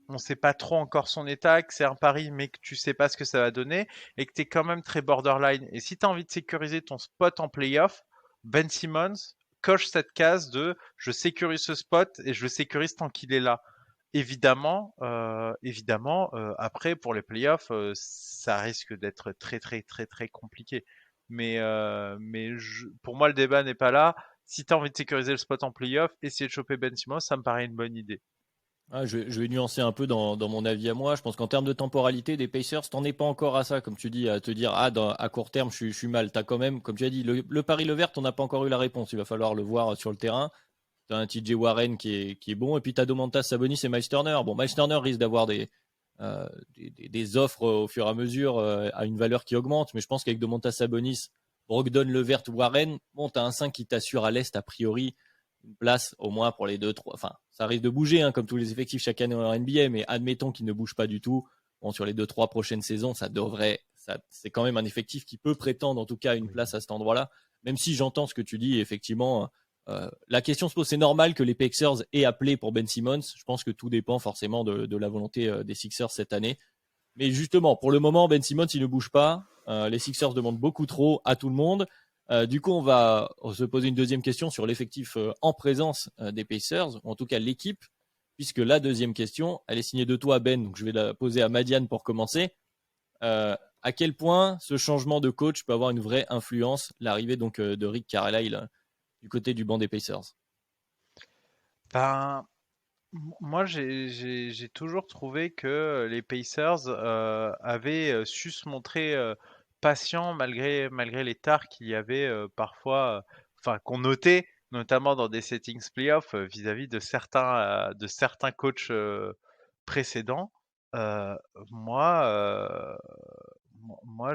on sait pas trop encore son état, que c'est un pari, mais que tu sais pas ce que ça va donner et que tu es quand même très borderline. Et si tu as envie de sécuriser ton spot en playoff, Ben Simmons coche cette case de je sécurise ce spot et je le sécurise tant qu'il est là. Évidemment, après pour les playoffs, ça risque d'être très très très très compliqué. Pour moi, le débat n'est pas là. Si tu as envie de sécuriser le spot en playoff, essayer de choper Ben Simmons, ça me paraît une bonne idée.
Je vais nuancer un peu dans mon avis à moi. Je pense qu'en termes de temporalité des Pacers, t'en es pas encore à ça, comme tu dis, à te dire à court terme je suis mal. T'as quand même, comme tu as dit, le Paris Levert, on n'a pas encore eu la réponse. Il va falloir le voir sur le terrain. T'as un TJ Warren qui est bon, et puis t'as Domantas Sabonis et Miles Turner. Bon, Miles Turner risque d'avoir des offres au fur et à mesure à une valeur qui augmente, mais je pense qu'avec Domantas Sabonis, Brogdon, Levert, Warren, bon, t'as un 5 qui t'assure à l'Est a priori une place au moins pour les 2-3. Enfin, ça risque de bouger, hein, comme tous les effectifs chaque année en NBA, mais admettons qu'il ne bouge pas du tout. Bon, sur les 2-3 prochaines saisons, c'est quand même un effectif qui peut prétendre en tout cas à une place à cet endroit-là. Même si j'entends ce que tu dis, effectivement, la question se pose, c'est normal que les Pacers aient appelé pour Ben Simmons. Je pense que tout dépend forcément de la volonté des Sixers cette année. Mais justement, pour le moment, Ben Simmons, il ne bouge pas. Les Sixers demandent beaucoup trop à tout le monde. Du coup, on va se poser une deuxième question sur l'effectif en présence des Pacers, ou en tout cas l'équipe, puisque la deuxième question, elle est signée de toi, Ben, donc je vais la poser à Madiane pour commencer. À quel point ce changement de coach peut avoir une vraie influence, l'arrivée donc de Rick Carlisle du côté du banc des Pacers?
Ben, moi, j'ai toujours trouvé que les Pacers avaient su se montrer patients malgré les tares qu'il y avait parfois, enfin qu'on notait, notamment dans des settings playoffs vis-à-vis de certains coachs précédents. Euh, moi, euh,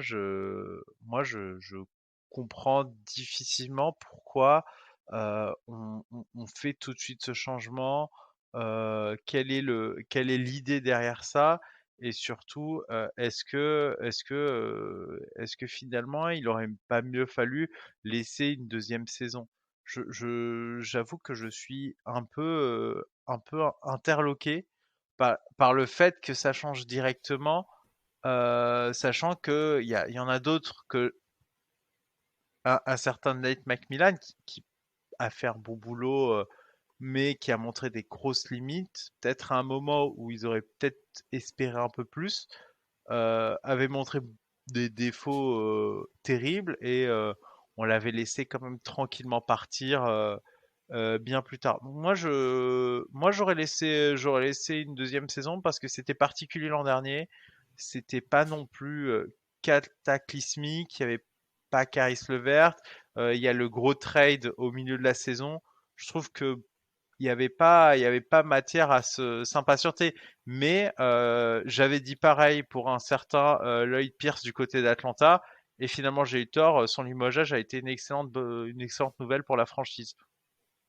je comprends difficilement pourquoi on fait tout de suite ce changement. Quelle est l'idée derrière ça? Et surtout, est-ce que finalement, il aurait pas mieux fallu laisser une deuxième saison? J'avoue que je suis un peu interloqué par le fait que ça change directement, sachant il y en a d'autres que un certain Nate McMillan qui a fait un bon boulot, mais qui a montré des grosses limites, peut-être à un moment où ils auraient peut-être espéré un peu plus, avait montré des défauts terribles et on l'avait laissé quand même tranquillement partir bien plus tard. Donc moi j'aurais laissé une deuxième saison parce que c'était particulier l'an dernier. C'était pas non plus cataclysmique. Il y avait pas Caris Levert. Il y a le gros trade au milieu de la saison. Je trouve que il y avait pas matière à s'impatienter. Mais j'avais dit pareil pour un certain Lloyd Pierce du côté d'Atlanta. Et finalement, j'ai eu tort. Son limogeage a été une excellente nouvelle pour la franchise.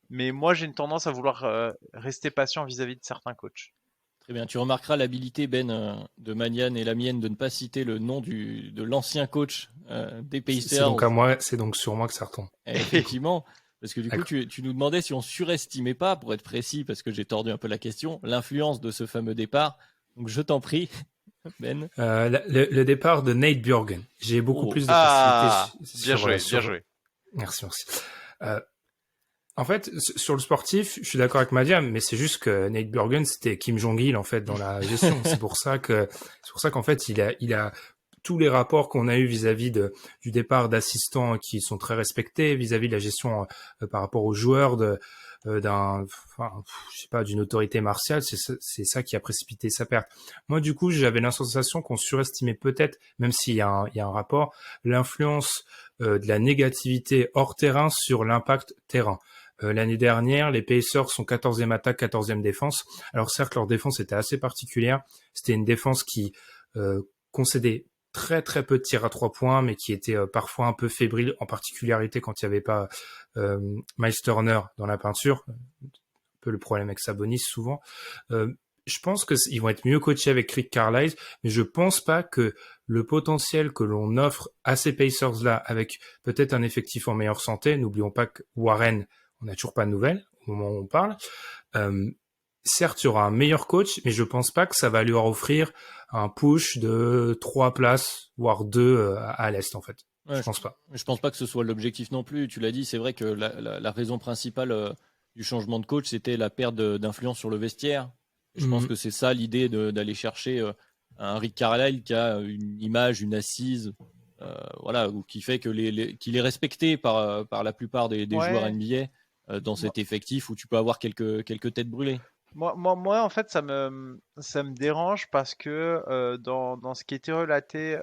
Mais moi, j'ai une tendance à vouloir rester patient vis-à-vis de certains coachs.
Très bien, tu remarqueras l'habilité, Ben, de Manian et la mienne de ne pas citer le nom de l'ancien coach des
C'est
Pacers.
donc à moi, c'est donc sur moi que ça retombe.
Et effectivement, parce que du coup,
D'accord.
tu nous demandais si on surestimait pas, pour être précis, parce que j'ai tordu un peu la question, l'influence de ce fameux départ. Donc je t'en prie, Ben.
Le départ de Nate Bjorgen. J'ai beaucoup
Oh,
plus de
Ah,
facilité
bien joué, bien
sur.
joué.
Merci, merci. Euh, En fait, sur le sportif, je suis d'accord avec Madiam, mais c'est juste que Nate Bjorgen, c'était Kim Jong-il, en fait, dans la gestion. C'est pour ça qu'en fait, il a tous les rapports qu'on a eu vis-à-vis du départ d'assistants qui sont très respectés, vis-à-vis de la gestion par rapport aux joueurs je sais pas, d'une autorité martiale, c'est ça qui a précipité sa perte. Moi, du coup, j'avais la sensation qu'on surestimait peut-être, même s'il y a il y a un rapport, l'influence de la négativité hors terrain sur l'impact terrain. L'année dernière, les Pacers sont 14e attaque, 14e défense. Alors certes, leur défense était assez particulière. C'était une défense qui concédait très très peu de tirs à 3 points, mais qui était parfois un peu fébrile, en particularité quand il n'y avait pas Miles Turner dans la peinture. Un peu le problème avec Sabonis souvent. Je pense qu'ils vont être mieux coachés avec Rick Carlisle, mais je pense pas que le potentiel que l'on offre à ces Pacers-là, avec peut-être un effectif en meilleure santé, n'oublions pas que Warren, on n'a toujours pas de nouvelles au moment où on parle. Certes, il y aura un meilleur coach, mais je pense pas que ça va lui offrir un push de 3 places, voire 2 à l'Est, en fait.
ouais,
Je pense pas.
je pense pas que ce soit l'objectif non plus. Tu l'as dit, c'est vrai que la raison principale du changement de coach, c'était la perte d'influence sur le vestiaire. Et je pense que c'est ça l'idée d'aller chercher un Rick Carlisle qui a une image, une assise, voilà, ou qui fait que qu'il est respecté par la plupart des joueurs
Ouais.
NBA dans cet effectif où tu peux avoir quelques têtes brûlées.
Moi, en fait, ça me dérange parce que dans ce qui était relaté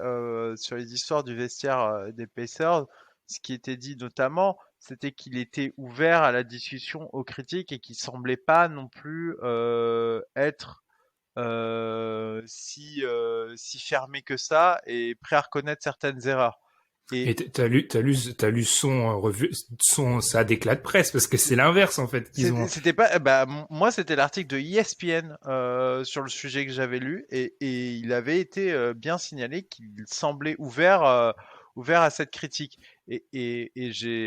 sur les histoires du vestiaire des Pacers, ce qui était dit notamment, c'était qu'il était ouvert à la discussion, aux critiques et qu'il semblait pas non plus être si fermé que ça et prêt à reconnaître certaines erreurs.
Et
Et
t'as lu son revue, sa déclat de presse, parce que c'est l'inverse, en fait, qu'ils ont.
c'était pas, bah, moi, c'était l'article de ESPN sur le sujet que j'avais lu et il avait été bien signalé qu'il semblait ouvert à cette critique.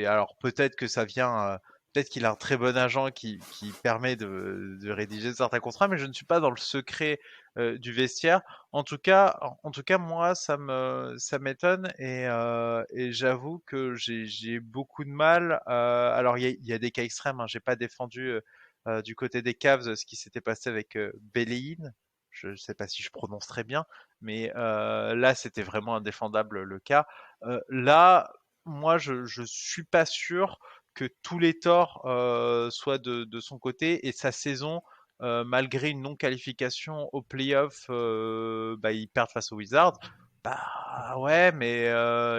Alors peut-être que ça vient, peut-être qu'il a un très bon agent qui permet de rédiger certains contrats, mais je ne suis pas dans le secret du vestiaire. En tout cas, moi, ça m'étonne et j'avoue que j'ai beaucoup de mal. Alors, il y a des cas extrêmes. Hein, j'ai pas défendu du côté des Cavs ce qui s'était passé avec Belein. Je ne sais pas si je prononce très bien, mais là, c'était vraiment indéfendable le cas. Là, moi, je suis pas sûr que tous les torts soient de son côté et sa saison malgré une non-qualification au playoff, bah, ils perdent face aux Wizards. Bah ouais, mais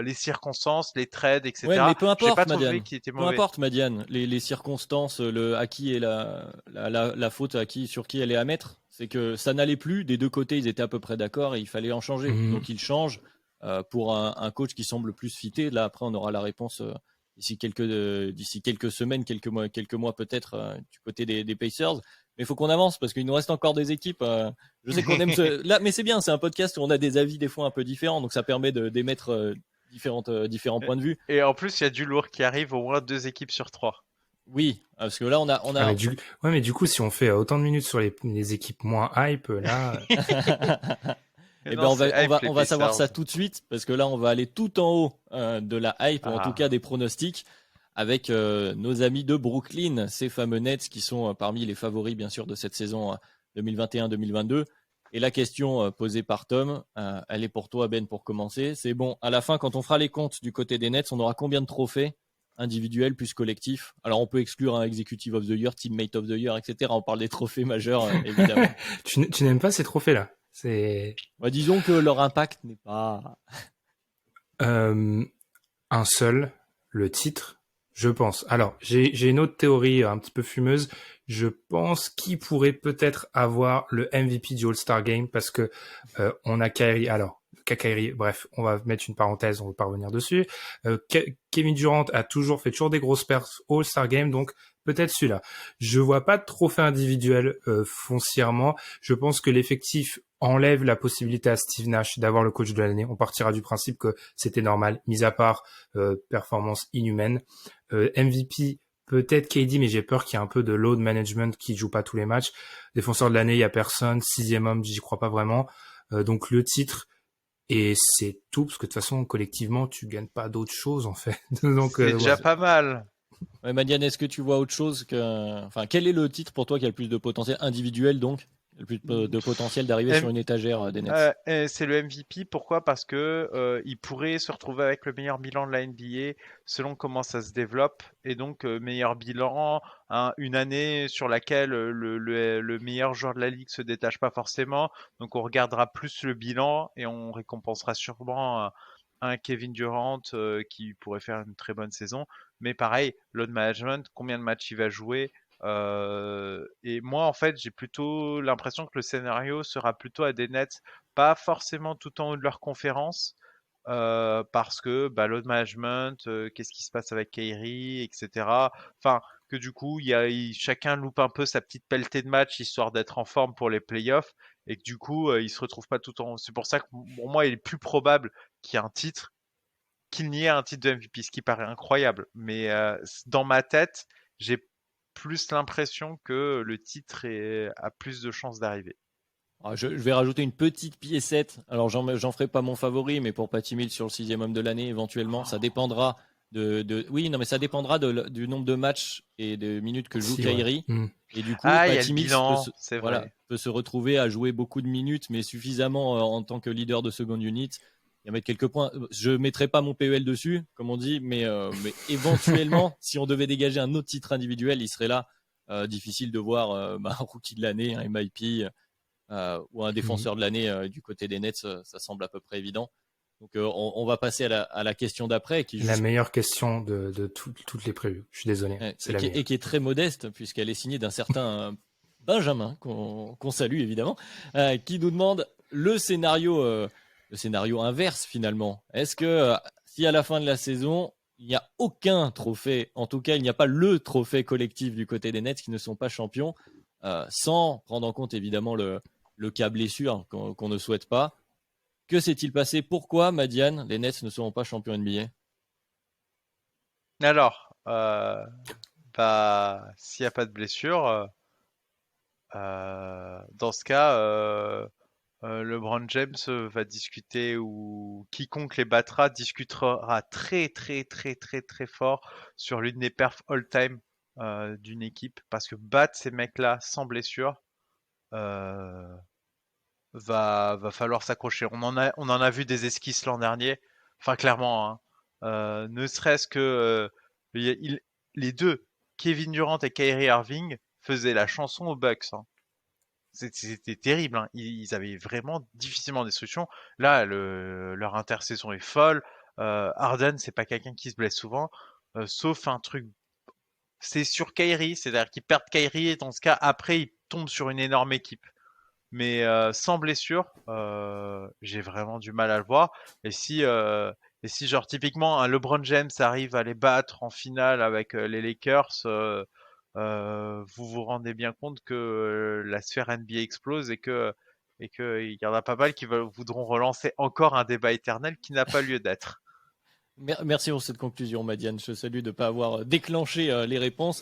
les circonstances, les trades,
Ouais, mais
etc.
peu
J'ai
importe,
pas trouvé
Madiane.
qu'il était
Peu
mauvais.
importe, Madiane. Les circonstances, à qui est la faute, sur qui elle est à mettre, c'est que ça n'allait plus. Des deux côtés, ils étaient à peu près d'accord et il fallait en changer.
Mhm.
Donc ils changent pour un coach qui semble plus fité. Là, après, on aura la réponse d'ici quelques semaines, quelques mois peut-être du côté des Pacers. Mais il faut qu'on avance parce qu'il nous reste encore des équipes. Je sais qu'on aime là, mais c'est bien. C'est un podcast où on a des avis des fois un peu différents, donc ça permet d'émettre différents points de vue.
Et en plus, il y a du lourd qui arrive, au moins 2 équipes sur 3.
Oui, parce que là,
Ah, mais du coup, si on fait autant de minutes sur les équipes moins hype, là,
Et
eh ben
non, c'est hype les
on va savoir ça
Pacers.
tout de suite parce que là, on va aller tout en haut de la hype ou en tout cas
Ah.
des pronostics avec nos amis de Brooklyn, ces fameux Nets qui sont parmi les favoris bien sûr de cette saison 2021-2022. Et la question posée par Tom, elle est pour toi Ben pour commencer. C'est bon, à la fin, quand on fera les comptes du côté des Nets, on aura combien de trophées individuels plus collectifs? Alors on peut exclure un Executive of the Year, Teammate of the Year, etc. On parle des trophées majeurs évidemment.
tu n'aimes pas ces trophées-là. C'est
Bah, disons que leur impact n'est pas.
euh, un seul, le titre, je pense. Alors, j'ai une autre théorie un petit peu fumeuse. Je pense qui pourrait peut-être avoir le MVP du All-Star Game parce que on a Kyrie. Alors, Kyrie, bref, on va mettre une parenthèse, on va pas revenir dessus. Kevin Durant a fait toujours des grosses perfs au All-Star Game, donc peut-être celui-là. Je vois pas de trophée individuel foncièrement. Je pense que l'effectif enlève la possibilité à Steve Nash d'avoir le coach de l'année. On partira du principe que c'était normal, mis à part performance inhumaine. MVP, peut-être KD, mais j'ai peur qu'il y ait un peu de load management qui joue pas tous les matchs. Défenseur de l'année, il y a personne. 6e homme, j'y crois pas vraiment. Donc le titre, et c'est tout, parce que de toute façon, collectivement, tu gagnes pas d'autres choses, en fait. Donc,
C'est déjà
voilà.
pas mal.
Ouais, Madiane, est-ce que tu vois autre chose que. Enfin, quel est le titre pour toi qui a le plus de potentiel individuel donc? Le plus de potentiel d'arriver sur une étagère des Nets?
Et c'est le MVP. Pourquoi? Parce que il pourrait se retrouver avec le meilleur bilan de la NBA selon comment ça se développe. Et donc, meilleur bilan, une année sur laquelle le meilleur joueur de la ligue se détache pas forcément. Donc, on regardera plus le bilan et on récompensera sûrement un Kevin Durant qui pourrait faire une très bonne saison. Mais pareil, load management, combien de matchs il va jouer? Et moi, en fait, j'ai plutôt l'impression que le scénario sera plutôt à des Nets, pas forcément tout en haut de leur conférence, parce que bah, load management, qu'est-ce qui se passe avec Kyrie, etc. Enfin, que du coup, chacun loupe un peu sa petite pelletée de match histoire d'être en forme pour les playoffs, et que du coup, ils se retrouvent pas tout en haut. C'est pour ça que pour moi, il est plus probable qu'il y ait un titre qu'il n'y ait un titre de MVP, ce qui paraît incroyable. Mais dans ma tête, j'ai plus l'impression que le titre a plus de chances d'arriver.
Ah, je vais rajouter une petite piécette. Alors, j'en ferai pas mon favori, mais pour Patty Mills sur le 6e homme de l'année, éventuellement, ça dépendra Oui, non, mais ça dépendra du nombre de matchs et de minutes que joue
Si, ouais.
Kyrie. Et du coup,
Ah, il y a
Patty
le
Mills
bilan, c'est
voilà,
vrai.
peut se retrouver à jouer beaucoup de minutes, mais suffisamment en tant que leader de seconde unit et à mettre quelques points. Je ne mettrai pas mon PEL dessus, comme on dit, mais éventuellement, si on devait dégager un autre titre individuel, il serait là. difficile de voir un rookie de l'année, un MIP ou un défenseur de l'année du côté des Nets. Ça semble à peu près évident. Donc on va passer à la question d'après, qui est
La meilleure question de toutes les previews. Je suis désolé.
et qui est très modeste, puisqu'elle est signée d'un certain Benjamin, qu'on salue évidemment, qui nous demande le scénario inverse finalement. Est-ce que si à la fin de la saison, il n'y a aucun trophée, en tout cas il n'y a pas le trophée collectif du côté des Nets qui ne sont pas champions, sans prendre en compte évidemment le cas blessure qu'on ne souhaite pas, que s'est-il passé? Pourquoi, Madiane, les Nets ne seront pas champions NBA?
Alors, s'il n'y a pas de blessure, dans ce cas, LeBron James va discuter, ou quiconque les battra discutera très très très très très fort sur l'une des perfs all-time d'une équipe, parce que battre ces mecs-là sans blessure, va falloir s'accrocher. On en a vu des esquisses l'an dernier. Enfin, clairement, hein. Ne serait-ce que les deux, Kevin Durant et Kyrie Irving, faisaient la chanson aux Bucks, hein. C'était terrible, hein. Ils avaient vraiment difficilement des solutions. Là, leur intersaison est folle. Harden, c'est pas quelqu'un qui se blesse souvent, sauf un truc. C'est sur Kyrie, c'est-à-dire qu'ils perdent Kyrie et dans ce cas, après, ils tombent sur une énorme équipe. Mais sans blessure, j'ai vraiment du mal à le voir. Et si genre typiquement un LeBron James arrive à les battre en finale avec les Lakers, vous vous rendez bien compte que la sphère NBA explose, et que il y en a pas mal qui voudront relancer encore un débat éternel qui n'a pas lieu d'être.
Merci pour cette conclusion, Madiane. Je salue de ne pas avoir déclenché les réponses.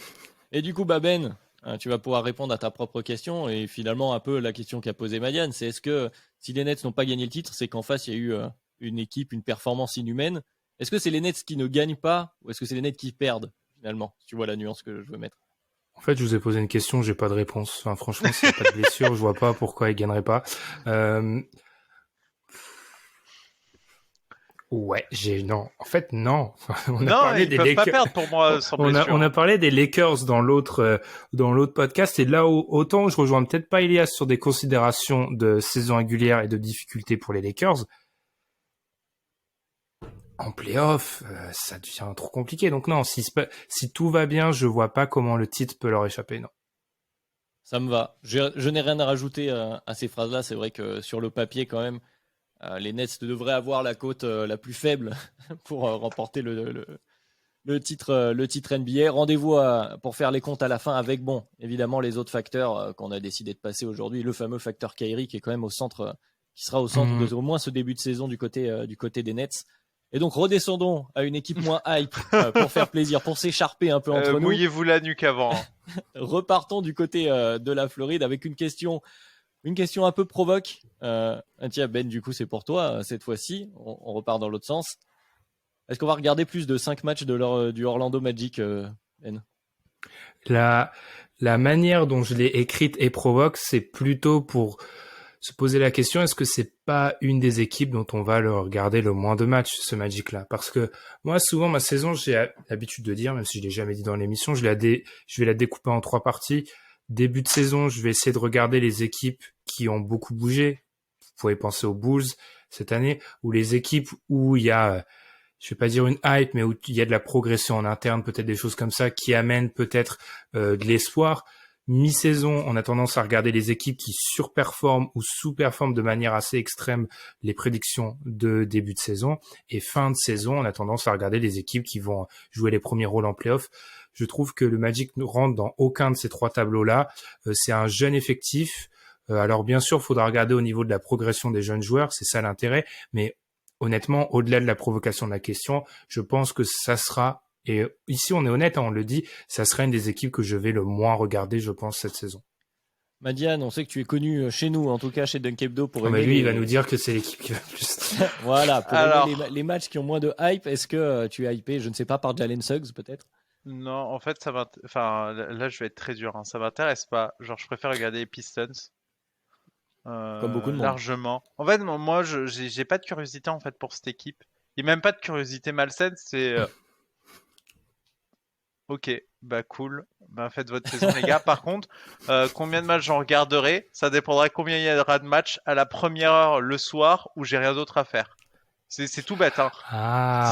Et du coup, Ben, tu vas pouvoir répondre à ta propre question. Et finalement, un peu la question qu'a posée Madiane, c'est est-ce que si les Nets n'ont pas gagné le titre, c'est qu'en face, il y a eu une équipe, une performance inhumaine? Est-ce que c'est les Nets qui ne gagnent pas, ou est-ce que c'est les Nets qui perdent, finalement? Si tu vois la nuance que je veux mettre.
En fait, je vous ai posé une question, j'ai pas de réponse. Enfin, franchement, s'il n'y a pas de blessure, je vois pas pourquoi ils gagneraient pas. Ouais, non. En fait, non. On a
Non,
parlé
ils
des
peuvent pas
Lakers.
perdre pour moi sans blessure.
On a parlé des Lakers dans l'autre podcast, et là où, autant je rejoins peut-être pas Elias sur des considérations de saison régulière et de difficultés pour les Lakers. En playoff, ça devient trop compliqué. Donc non, si tout va bien, je vois pas comment le titre peut leur échapper. Non.
Ça me va. Je n'ai rien à rajouter à ces phrases-là. C'est vrai que sur le papier, quand même, les Nets devraient avoir la cote la plus faible pour remporter le titre NBA. Rendez-vous pour faire les comptes à la fin avec, bon, évidemment, les autres facteurs qu'on a décidé de passer aujourd'hui. Le fameux facteur Kyrie qui est quand même qui sera au centre de au moins ce début de saison du côté des Nets. Et donc, redescendons à une équipe moins hype pour faire plaisir, pour s'écharper un peu entre nous.
Mouillez-vous la nuque avant.
Repartons du côté de la Floride avec une question un peu provoque. Tiens, Ben, du coup, c'est pour toi cette fois-ci. On repart dans l'autre sens. Est-ce qu'on va regarder plus de 5 matchs du Orlando Magic, Ben?
La manière dont je l'ai écrite et provoque, c'est plutôt pour se poser la question, est-ce que c'est pas une des équipes dont on va le regarder le moins de matchs, ce Magic-là? Parce que moi, souvent, ma saison, j'ai l'habitude de dire, même si je l'ai jamais dit dans l'émission, je vais la découper en 3 parties. Début de saison, je vais essayer de regarder les équipes qui ont beaucoup bougé. Vous pouvez penser aux Bulls cette année, ou les équipes où il y a, je vais pas dire une hype, mais où il y a de la progression en interne, peut-être des choses comme ça, qui amènent peut-être de l'espoir. Mi-saison, on a tendance à regarder les équipes qui surperforment ou sous-performent de manière assez extrême les prédictions de début de saison. Et fin de saison, on a tendance à regarder les équipes qui vont jouer les premiers rôles en play-off. Je trouve que le Magic ne rentre dans aucun de ces 3 tableaux-là. C'est un jeune effectif. Alors bien sûr, il faudra regarder au niveau de la progression des jeunes joueurs, c'est ça l'intérêt. Mais honnêtement, au-delà de la provocation de la question, je pense que ça sera... Et ici, on est honnête, hein, on le dit, ça sera une des équipes que je vais le moins regarder, je pense, cette saison.
Madiane, on sait que tu es connu chez nous, en tout cas chez Dunk Hebdo, pour
aimer lui, il va nous dire que c'est l'équipe qui va plus.
Voilà, pour aimer les matchs qui ont moins de hype. Est-ce que tu es hypé, je ne sais pas, par Jalen Suggs, peut-être?
Non, en fait, là, je vais être très dur, hein. Ça m'intéresse pas. Genre, je préfère regarder les Pistons.
Comme beaucoup de monde.
Largement. En fait, moi, j'ai pas de curiosité, en fait, pour cette équipe. Et même pas de curiosité malsaine, c'est... Ok, Bah cool. Bah faites votre saison les gars. Par contre, combien de matchs j'en regarderai, ça dépendra combien il y aura de matchs à la première heure le soir où j'ai rien d'autre à faire. C'est tout bête, hein.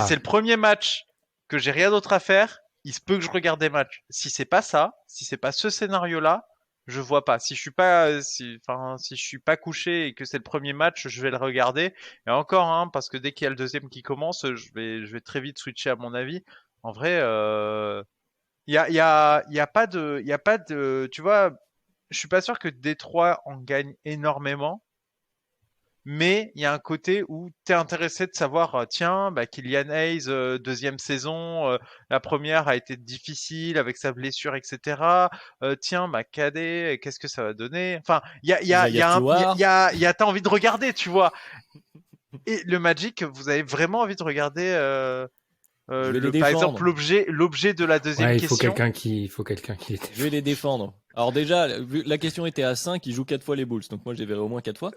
Si c'est le premier match que j'ai rien d'autre à faire, il se peut que je regarde des matchs. Si c'est pas ça, si c'est pas ce scénario-là, je vois pas. Si je suis pas, si je suis pas couché et que c'est le premier match, je vais le regarder. Et encore, hein, parce que dès qu'il y a le deuxième qui commence, je vais très vite switcher à mon avis. En vrai, il y a pas de, il y a pas de, tu vois, je suis pas sûr que Détroit en gagne énormément, mais il y a un côté où tu es intéressé de savoir, tiens, bah, Killian Hayes, deuxième saison, la première a été difficile avec sa blessure, etc. Tiens, bah, Cadet, qu'est-ce que ça va donner? Enfin,
Isaiah Stewart.
t'as envie de regarder, tu vois. Et le Magic, vous avez vraiment envie de regarder,
Je vais les
par
défendre.
exemple, l'objet de la deuxième
Ouais,
question.
il faut quelqu'un qui était.
Je vais les défendre. Alors déjà, la question était à 5, ils jouent 4 fois les Bulls, donc moi je les verrai au moins 4 fois.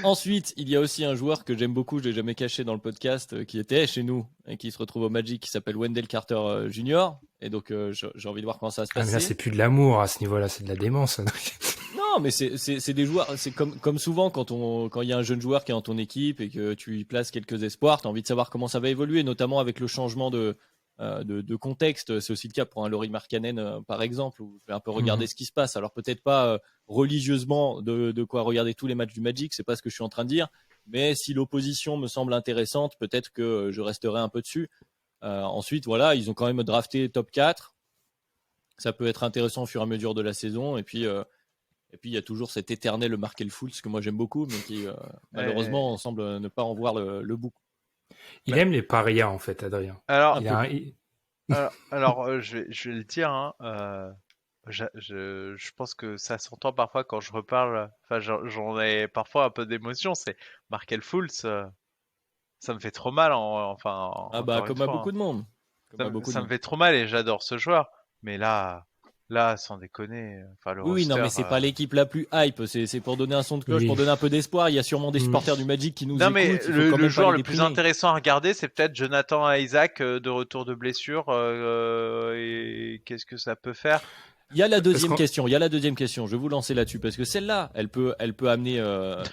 Ensuite, il y a aussi un joueur que j'aime beaucoup, je l'ai jamais caché dans le podcast, qui était chez nous et qui se retrouve au Magic, qui s'appelle Wendell Carter Jr. Et donc j'ai envie de voir comment ça va se
Ah, mais
passer.
là, c'est plus de l'amour à ce niveau-là, c'est de la démence.
Non, mais c'est des joueurs, c'est comme souvent quand il y a un jeune joueur qui est dans ton équipe et que tu y places quelques espoirs, tu as envie de savoir comment ça va évoluer, notamment avec le changement de contexte. C'est aussi le cas pour un Lauri Markkanen, par exemple, où je vais un peu regarder ce qui se passe. Alors peut-être pas religieusement de quoi regarder tous les matchs du Magic, c'est pas ce que je suis en train de dire, mais si l'opposition me semble intéressante, peut-être que je resterai un peu dessus. Ensuite, voilà, ils ont quand même drafté top 4. Ça peut être intéressant au fur et à mesure de la saison. Et puis il y a toujours cet éternel Markel Fultz que moi j'aime beaucoup, mais qui malheureusement semble ne pas en voir le bout.
Il aime les parias, en fait, Adrien.
Alors, je vais le dire, hein, je pense que ça s'entend parfois quand je reparle. Enfin, j'en ai parfois un peu d'émotion. C'est Markel Fultz, ça me fait trop mal. Encore une
Comme à
fois,
beaucoup
hein.
de monde.
Ça me fait trop mal et j'adore ce joueur. Mais là, sans déconner, enfin le
Oui, non,
roster.
mais c'est pas l'équipe la plus hype. C'est pour donner un son de cloche,
Oui.
pour donner un peu d'espoir. Il y a sûrement des supporters du Magic qui nous
Non,
écoutent.
mais
Il faut quand
le
même
joueur
pas les
le plus
déprimer.
intéressant à regarder, c'est peut-être Jonathan Isaac de retour de blessure. Et qu'est-ce que ça peut faire?
Il y a la deuxième question. Je vais vous lancer là-dessus parce que celle-là, elle peut amener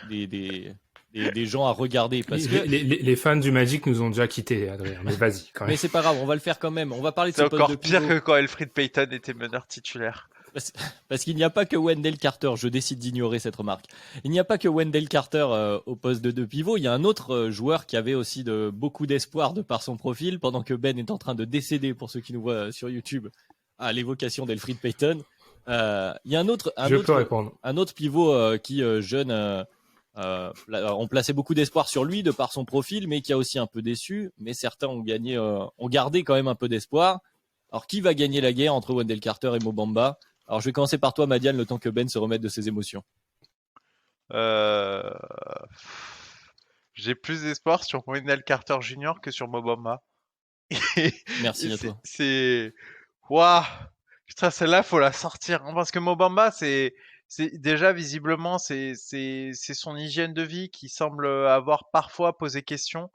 des gens à regarder. Parce que
Les fans du Magic nous ont déjà quittés, Adrien. Mais vas-y, quand même.
mais c'est pas grave, on va le faire quand même. On va parler de
C'est
ce poste de
encore pire
pivot.
que quand Elfrid Payton était meneur titulaire.
Parce qu'il n'y a pas que Wendell Carter, je décide d'ignorer cette remarque. Il n'y a pas que Wendell Carter au poste de pivot, il y a un autre joueur qui avait aussi beaucoup d'espoir de par son profil, pendant que Ben est en train de décéder, pour ceux qui nous voient sur YouTube, à l'évocation d'Elfrid Payton. Il y a un autre pivot qui, jeune, on plaçait beaucoup d'espoir sur lui de par son profil, mais qui a aussi un peu déçu. Mais certains ont gardé quand même un peu d'espoir. Alors, qui va gagner la guerre entre Wendell Carter et Mo Bamba? Alors, je vais commencer par toi, Madiane, le temps que Ben se remette de ses émotions.
J'ai plus d'espoir sur Wendell Carter Jr. que sur Mo Bamba.
Merci à toi.
Waouh! Putain, celle-là, faut la sortir, hein, parce que Mo Bamba, c'est déjà visiblement, c'est son hygiène de vie qui semble avoir parfois posé question.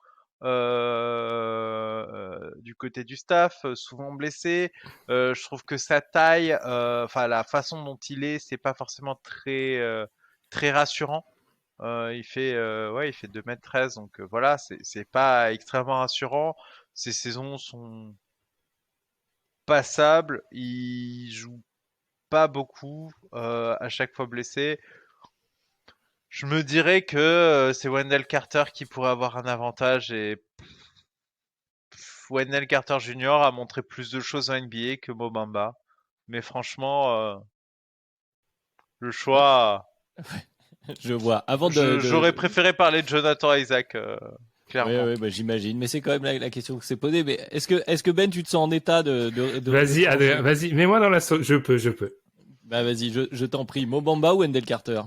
Du côté du staff, souvent blessé. Je trouve que sa taille, enfin la façon dont il est, c'est pas forcément très rassurant. Il fait 2m13, donc voilà, c'est pas extrêmement rassurant. Ses saisons sont passables. Il joue pas beaucoup, à chaque fois blessé. Je me dirais que c'est Wendell Carter qui pourrait avoir un avantage et Wendell Carter Jr. a montré plus de choses en NBA que Mo Bamba. Mais franchement, le choix.
Je vois.
J'aurais préféré parler de Jonathan Isaac, clairement.
Oui, bah, j'imagine. Mais c'est quand même la question qui s'est posée. Mais est-ce que Ben, tu te sens en état de
Vas-y, Adrien, vas-y, mets-moi dans la sauce. Je peux.
Bah vas-y, je t'en prie. Mo Bamba ou Wendell Carter?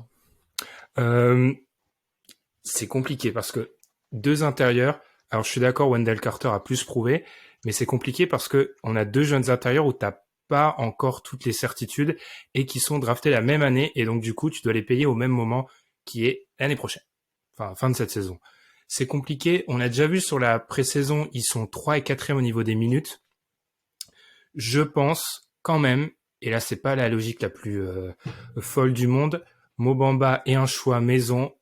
C'est compliqué parce que deux intérieurs. Alors, je suis d'accord, Wendell Carter a plus prouvé, mais c'est compliqué parce que on a deux jeunes intérieurs où t'as pas encore toutes les certitudes et qui sont draftés la même année et donc du coup, tu dois les payer au même moment qui est l'année prochaine. Enfin, fin de cette saison. C'est compliqué. On a déjà vu sur la pré-saison, ils sont 3 et 4e au niveau des minutes. Je pense quand même, et là c'est pas la logique la plus folle du monde, Mo Bamba est un choix maison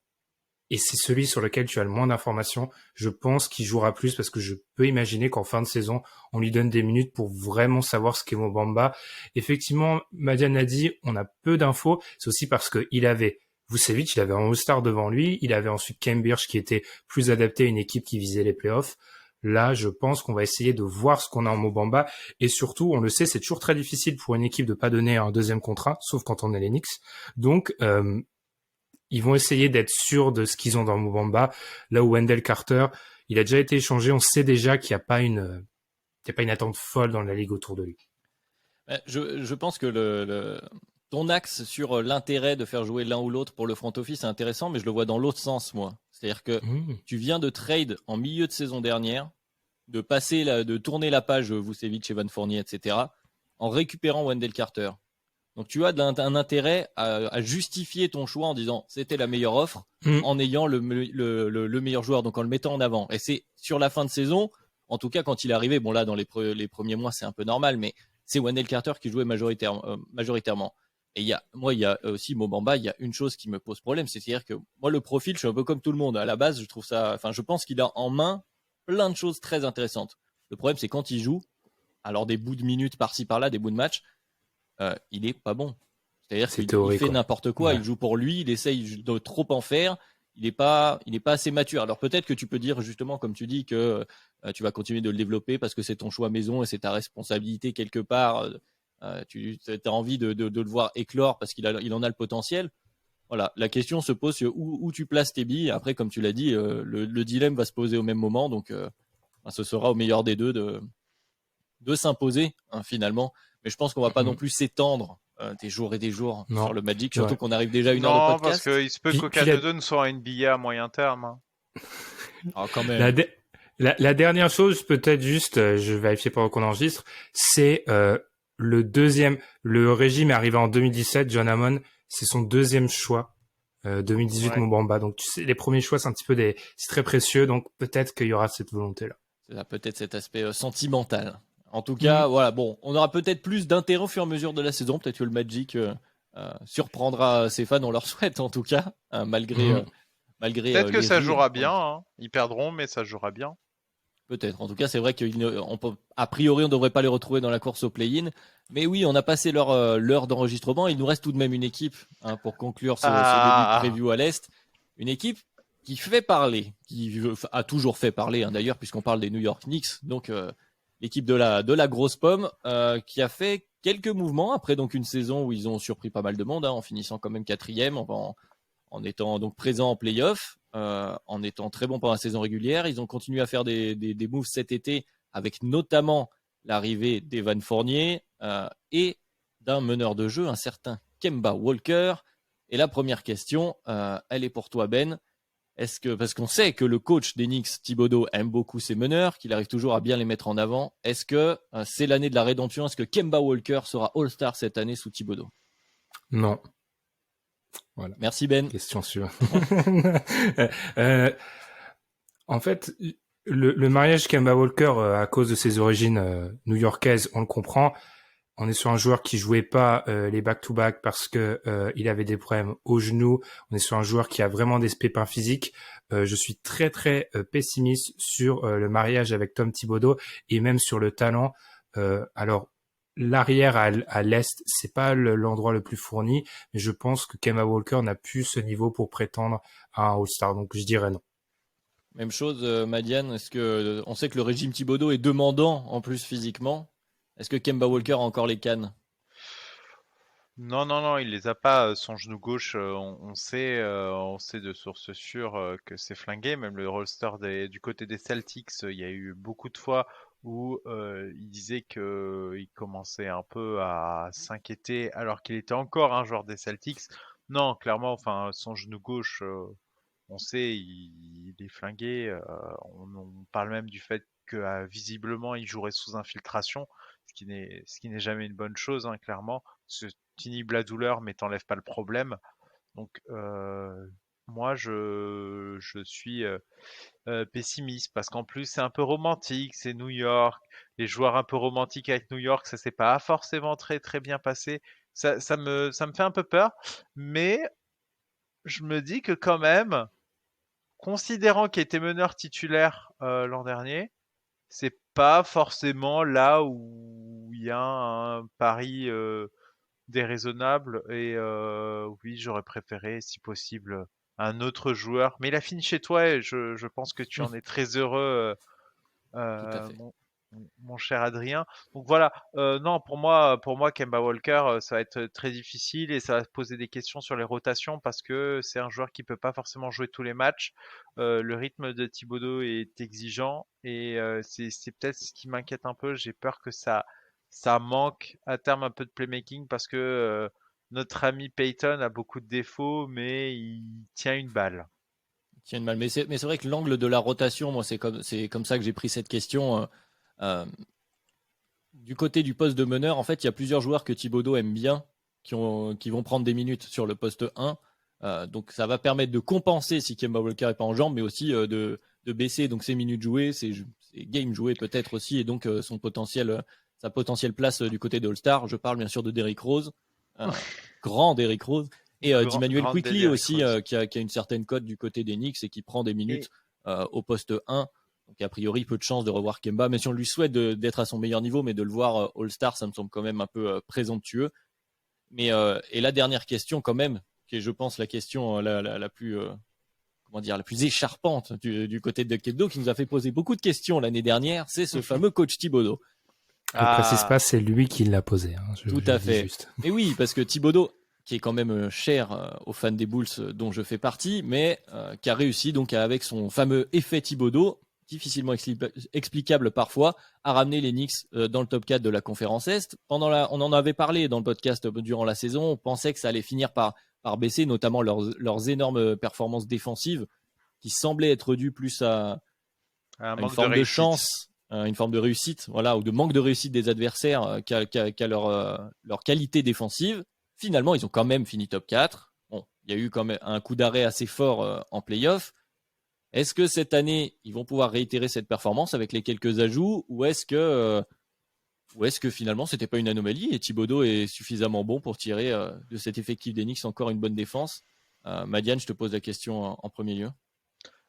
et c'est celui sur lequel tu as le moins d'informations. Je pense qu'il jouera plus parce que je peux imaginer qu'en fin de saison, on lui donne des minutes pour vraiment savoir ce qu'est Mo Bamba. Effectivement, Madiane l'a dit, on a peu d'infos. C'est aussi parce qu'il avait Vucevic, il avait un All-Star devant lui, il avait ensuite Cambridge qui était plus adapté à une équipe qui visait les playoffs. Là, je pense qu'on va essayer de voir ce qu'on a en Mo Bamba. Et surtout, on le sait, c'est toujours très difficile pour une équipe de pas donner un deuxième contrat, sauf quand on est les Knicks. Donc, ils vont essayer d'être sûrs de ce qu'ils ont dans Mo Bamba. Là où Wendell Carter, il a déjà été échangé, on sait déjà qu'il n'y a pas une attente folle dans la ligue autour de lui.
Je pense que ton axe sur l'intérêt de faire jouer l'un ou l'autre pour le front office est intéressant, mais je le vois dans l'autre sens, moi. C'est-à-dire que tu viens de trade en milieu de saison dernière, de tourner la page Vucevic, Evan Fournier, etc., en récupérant Wendell Carter. Donc tu as un intérêt à justifier ton choix en disant c'était la meilleure offre, en ayant le meilleur joueur, donc en le mettant en avant. Et c'est sur la fin de saison, en tout cas quand il est arrivé, bon là dans les premiers mois c'est un peu normal, mais c'est Wendell Carter qui jouait majoritairement. Et il y a aussi Mo Bamba, il y a une chose qui me pose problème, c'est-à-dire que moi le profil, je suis un peu comme tout le monde. À la base, je pense qu'il a en main plein de choses très intéressantes. Le problème, c'est quand il joue, alors des bouts de minutes par-ci par-là, des bouts de match, il est pas bon. C'est-à-dire qu'il fait n'importe quoi, ouais. Il joue pour lui, il essaye de trop en faire, il est pas assez mature. Alors peut-être que tu peux dire justement, comme tu dis, que tu vas continuer de le développer parce que c'est ton choix maison et c'est ta responsabilité quelque part. Tu as envie de le voir éclore parce qu'il en a le potentiel. Voilà, la question se pose sur où tu places tes billes. Après, comme tu l'as dit, le dilemme va se poser au même moment, donc ce sera au meilleur des deux de s'imposer finalement. Mais je pense qu'on va pas non plus s'étendre des jours et des jours sur le Magic, surtout qu'on arrive déjà à une heure de podcast.
Non, parce qu'il se peut qu'aucun de deux ne soit NBA à moyen terme. Hein.
Ah, quand même.
La dernière chose, peut-être juste, je vais vérifier pendant qu'on enregistre, c'est le régime est arrivé en 2017, John Hammond, c'est son deuxième choix. 2018 ouais. Mo Bamba. Donc tu sais, les premiers choix c'est un petit peu c'est très précieux, donc peut-être qu'il y aura cette volonté là.
C'est peut-être cet aspect sentimental. En tout cas, voilà, bon, on aura peut-être plus d'intérêt au fur et à mesure de la saison. Peut-être que le Magic surprendra ses fans, on leur souhaite en tout cas, malgré.
Peut-être que ça jouera bien. Hein. Ils perdront, mais ça jouera bien.
Peut-être. En tout cas, c'est vrai qu'a priori, on ne devrait pas les retrouver dans la course au play-in. Mais oui, on a passé l'heure d'enregistrement. Il nous reste tout de même une équipe pour conclure ce début de preview à l'Est. Une équipe qui fait parler, qui a toujours fait parler d'ailleurs, puisqu'on parle des New York Knicks. Donc, l'équipe de la grosse pomme qui a fait quelques mouvements après donc une saison où ils ont surpris pas mal de monde en finissant quand même 4e en étant donc présent en play-off, en étant très bon pendant la saison régulière. Ils ont continué à faire des moves cet été avec notamment l'arrivée d'Evan Fournier et d'un meneur de jeu, un certain Kemba Walker. Et la première question, elle est pour toi Ben. Parce qu'on sait que le coach des Knicks, Thibodeau, aime beaucoup ses meneurs, qu'il arrive toujours à bien les mettre en avant. Est-ce que c'est l'année de la rédemption? Est-ce que Kemba Walker sera All-Star cette année sous Thibodeau?
Non. Voilà.
Merci Ben.
Question suivante. En fait, le mariage Kemba Walker, à cause de ses origines new-yorkaises, on le comprend. On est sur un joueur qui jouait pas les back-to-back parce que il avait des problèmes au genou. On est sur un joueur qui a vraiment des pépins physiques. Je suis très très pessimiste sur le mariage avec Tom Thibodeau et même sur le talent. Alors l'arrière à l'est, c'est pas l'endroit le plus fourni, mais je pense que Kemba Walker n'a plus ce niveau pour prétendre à un All-Star. Donc je dirais non.
Même chose, Madiane. On sait que le régime Thibodeau est demandant en plus physiquement. Est-ce que Kemba Walker a encore les cannes?
Non, il les a pas. Son genou gauche, on sait de sources sûres que c'est flingué. Même le roster du côté des Celtics, il y a eu beaucoup de fois où il disait qu'il commençait un peu à s'inquiéter alors qu'il était encore un joueur des Celtics. Non, clairement, enfin, son genou gauche, on sait, il est flingué. On parle même du fait que visiblement il jouerait sous infiltration, ce qui n'est jamais une bonne chose, clairement. Tu inhibes la douleur, mais t'enlèves pas le problème. Donc moi, je suis pessimiste parce qu'en plus, c'est un peu romantique, c'est New York. Les joueurs un peu romantiques avec New York, ça s'est pas forcément très très bien passé. Ça me fait un peu peur, mais je me dis que quand même, considérant qu'il était meneur titulaire l'an dernier, c'est pas forcément là où il y a un pari déraisonnable et oui, j'aurais préféré, si possible, un autre joueur. Mais il a fini chez toi et je pense que tu en es très heureux,
Tout à
euh,
fait.
mon, mon cher Adrien. Donc voilà, non, pour moi, Kemba Walker, ça va être très difficile et ça va poser des questions sur les rotations parce que c'est un joueur qui peut pas forcément jouer tous les matchs. Le rythme de Thibodeau est exigeant et c'est peut-être ce qui m'inquiète un peu. J'ai peur que ça manque à terme un peu de playmaking parce que notre ami Peyton a beaucoup de défauts, mais il tient une balle.
Tiens, mal. Mais c'est vrai que l'angle de la rotation, moi, c'est comme ça que j'ai pris cette question. Euh, du côté du poste de meneur, en fait, il y a plusieurs joueurs que Thibodeau aime bien qui vont prendre des minutes sur le poste 1. Donc ça va permettre de compenser si Kemba Walker n'est pas en jambes, mais aussi de baisser donc ses minutes jouées, ses games joués peut-être aussi, et donc sa potentielle place du côté de All-Star. Je parle bien sûr de Derrick Rose, euh, grand Derrick Rose, et d'Emmanuel
Grande
Quickley
Derrick
aussi,
Rose.
qui a une certaine cote du côté des Knicks et qui prend des
Et
minutes au poste 1. Donc a priori, peu de chances de revoir Kemba, mais si on lui souhaite d'être à son meilleur niveau, mais de le voir All-Star, ça me semble quand même un peu présomptueux. Et la dernière question quand même, qui est je pense la question la plus comment dire la plus écharpante du côté de Kebdo, qui nous a fait poser beaucoup de questions l'année dernière, c'est ce fameux coach Thibodeau.
Je précise
ah,
pas, c'est lui qui l'a posé.
Tout
Je
à
dis
fait.
juste.
Et oui, parce que Thibodeau, qui est quand même cher aux fans des Bulls dont je fais partie, mais qui a réussi donc avec son fameux effet Thibodeau, difficilement explicable parfois, à ramener les Knicks dans le top 4 de la conférence Est. On en avait parlé dans le podcast durant la saison, on pensait que ça allait finir par baisser, notamment leurs énormes performances défensives, qui semblaient être dues plus
un
à une
manque de
forme de
réussite.
chance, une forme de réussite, voilà, ou de manque de réussite des adversaires qu'à leur qualité défensive. Finalement, ils ont quand même fini top 4. Bon, il y a eu quand même un coup d'arrêt assez fort en playoff. Est-ce que cette année, ils vont pouvoir réitérer cette performance avec les quelques ajouts, ou est-ce que finalement, c'était pas une anomalie et Thibodeau est suffisamment bon pour tirer de cet effectif d'Enix encore une bonne défense? Madiane, je te pose la question en premier lieu.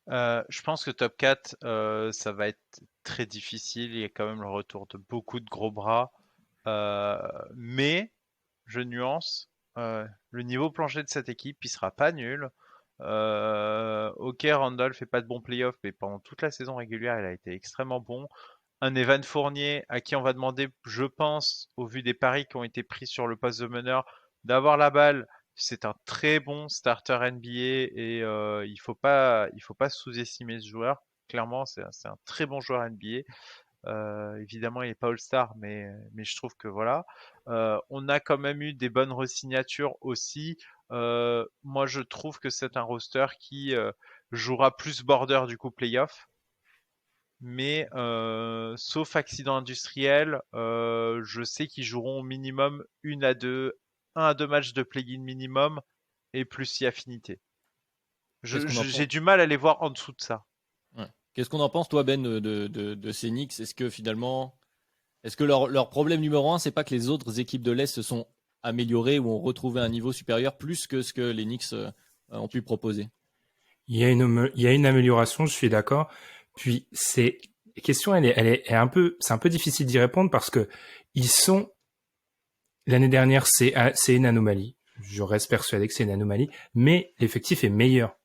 Je pense que top 4, ça va être très difficile. Il y a quand même le retour de beaucoup de gros bras. Euh, mais, je nuance, le niveau plancher de cette équipe, il sera pas nul. Ok, Randall fait pas de bons playoffs, mais pendant toute la saison régulière, il a été extrêmement bon. Un Evan Fournier à qui on va demander, je pense, au vu des paris qui ont été pris sur le poste de meneur, d'avoir la balle. C'est un très bon starter NBA et il faut pas sous-estimer ce joueur. Clairement, c'est un très bon joueur NBA. Évidemment, il n'est pas All-Star, mais je trouve que voilà. On a quand même eu des bonnes re-signatures aussi. Moi, je trouve que c'est un roster qui jouera plus border du coup playoff. Mais sauf accident industriel, je sais qu'ils joueront au minimum 1 à 2 matchs de play-in minimum et plus si affinité.
Qu'est-ce qu'on en
J'ai
pense?
du mal à les voir en dessous de ça.
Ouais. Qu'est-ce qu'on en pense, toi, Ben, de ces Knicks? Est-ce que finalement, est-ce que leur problème numéro un, c'est pas que les autres équipes de l'Est se sont améliorées ou ont retrouvé un niveau supérieur plus que ce que les Knicks ont pu proposer?
Il y a une amélioration, je suis d'accord. Puis la question, elle est c'est un peu difficile d'y répondre parce que ils sont, l'année dernière, c'est une anomalie. Je reste persuadé que c'est une anomalie, mais l'effectif est meilleur.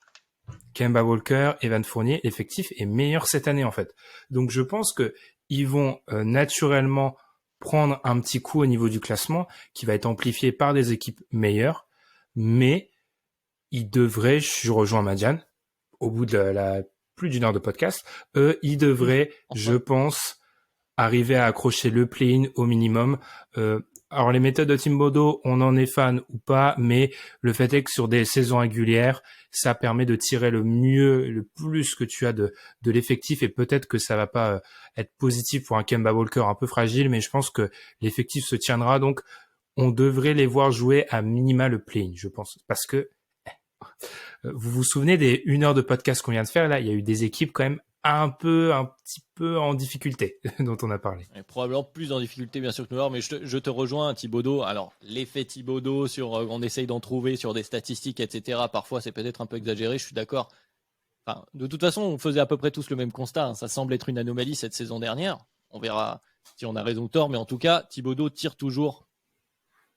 Kemba Walker, Evan Fournier, l'effectif est meilleur cette année, en fait. Donc, je pense que ils vont naturellement prendre un petit coup au niveau du classement qui va être amplifié par des équipes meilleures, mais ils devraient, je rejoins Madiane, au bout de plus d'une heure de podcast, ils devraient, je pense, arriver à accrocher le play-in au minimum. Alors les méthodes de Thibodeau, on en est fan ou pas, mais le fait est que sur des saisons régulières, ça permet de tirer le mieux, le plus que tu as de l'effectif, et peut-être que ça va pas être positif pour un Kemba Walker un peu fragile, mais je pense que l'effectif se tiendra, donc on devrait les voir jouer à minima le play-in, je pense, parce que Vous vous souvenez des 1 heure de podcast qu'on vient de faire là? Il y a eu des équipes quand même un petit peu en difficulté dont on a parlé.
Et probablement plus en difficulté bien sûr que nous, mais je te rejoins, Thibaudot. Alors l'effet Thibaudot on essaye d'en trouver sur des statistiques, etc. Parfois c'est peut-être un peu exagéré, je suis d'accord. Enfin, de toute façon, on faisait à peu près tous le même constat. Hein. Ça semble être une anomalie cette saison dernière. On verra si on a raison ou tort, mais en tout cas, Thibaudot tire toujours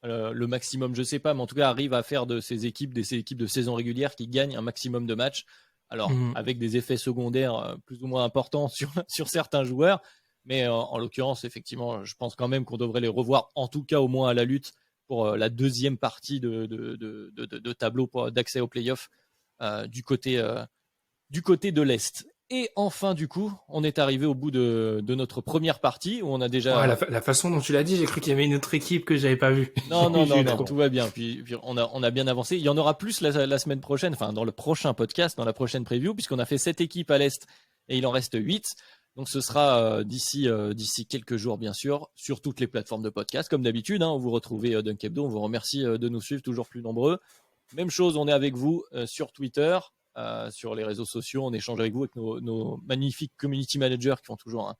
le maximum, je sais pas, mais en tout cas arrive à faire de ces équipes de saison régulière qui gagnent un maximum de matchs. Alors, avec des effets secondaires plus ou moins importants sur certains joueurs, mais en l'occurrence, effectivement, je pense quand même qu'on devrait les revoir, en tout cas au moins à la lutte pour la deuxième partie de tableau d'accès aux playoffs du côté de l'Est. Et enfin, du coup, on est arrivé au bout de notre première partie où on a déjà.
La façon dont tu l'as dit, j'ai cru qu'il y avait une autre équipe que j'avais pas vue.
Non, tout va bien. Puis on a bien avancé. Il y en aura plus la semaine prochaine, enfin dans le prochain podcast, dans la prochaine preview, puisqu'on a fait 7 équipes à l'Est et il en reste 8. Donc ce sera d'ici quelques jours, bien sûr, sur toutes les plateformes de podcast. Comme d'habitude, hein, vous retrouvez Dunk Hebdo. On vous remercie de nous suivre toujours plus nombreux. Même chose, on est avec vous sur Twitter. Sur les réseaux sociaux, on échange avec vous, avec nos magnifiques community managers qui font toujours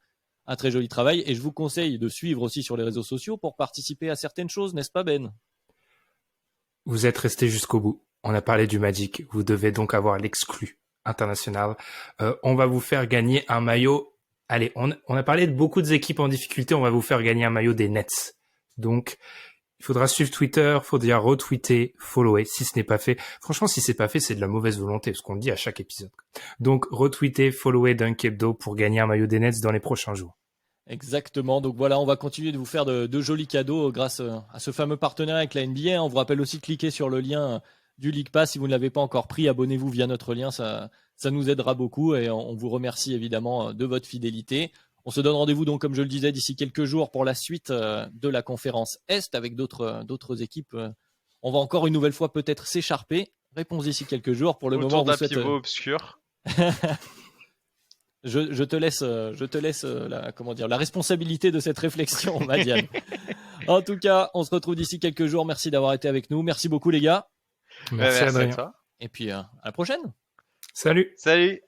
un très joli travail. Et je vous conseille de suivre aussi sur les réseaux sociaux pour participer à certaines choses, n'est-ce pas Ben?
Vous êtes resté jusqu'au bout. On a parlé du Magic. Vous devez donc avoir l'exclu international. On va vous faire gagner un maillot. Allez, on a parlé de beaucoup d'équipes en difficulté. On va vous faire gagner un maillot des Nets. Donc, il faudra suivre Twitter, il faudra retweeter, follower, si ce n'est pas fait. Franchement, si c'est pas fait, c'est de la mauvaise volonté, ce qu'on dit à chaque épisode. Donc, retweeter, follower Dunk Hebdo pour gagner un maillot des Nets dans les prochains jours.
Exactement, donc voilà, on va continuer de vous faire de jolis cadeaux grâce à ce fameux partenariat avec la NBA. On vous rappelle aussi de cliquer sur le lien du League Pass. Si vous ne l'avez pas encore pris, abonnez-vous via notre lien, ça nous aidera beaucoup et on vous remercie évidemment de votre fidélité. On se donne rendez-vous donc, comme je le disais, d'ici quelques jours pour la suite de la conférence Est avec d'autres équipes. On va encore une nouvelle fois peut-être s'écharper. Réponse d'ici quelques jours. Pour le
autour
moment,
d'un
vous souhaite...
pivot obscur.
je te laisse la responsabilité de cette réflexion, Madiane. En tout cas, on se retrouve d'ici quelques jours. Merci d'avoir été avec nous. Merci beaucoup, les gars.
Merci
à
Adrien.
toi.
Et puis, à la prochaine.
Salut.
Salut.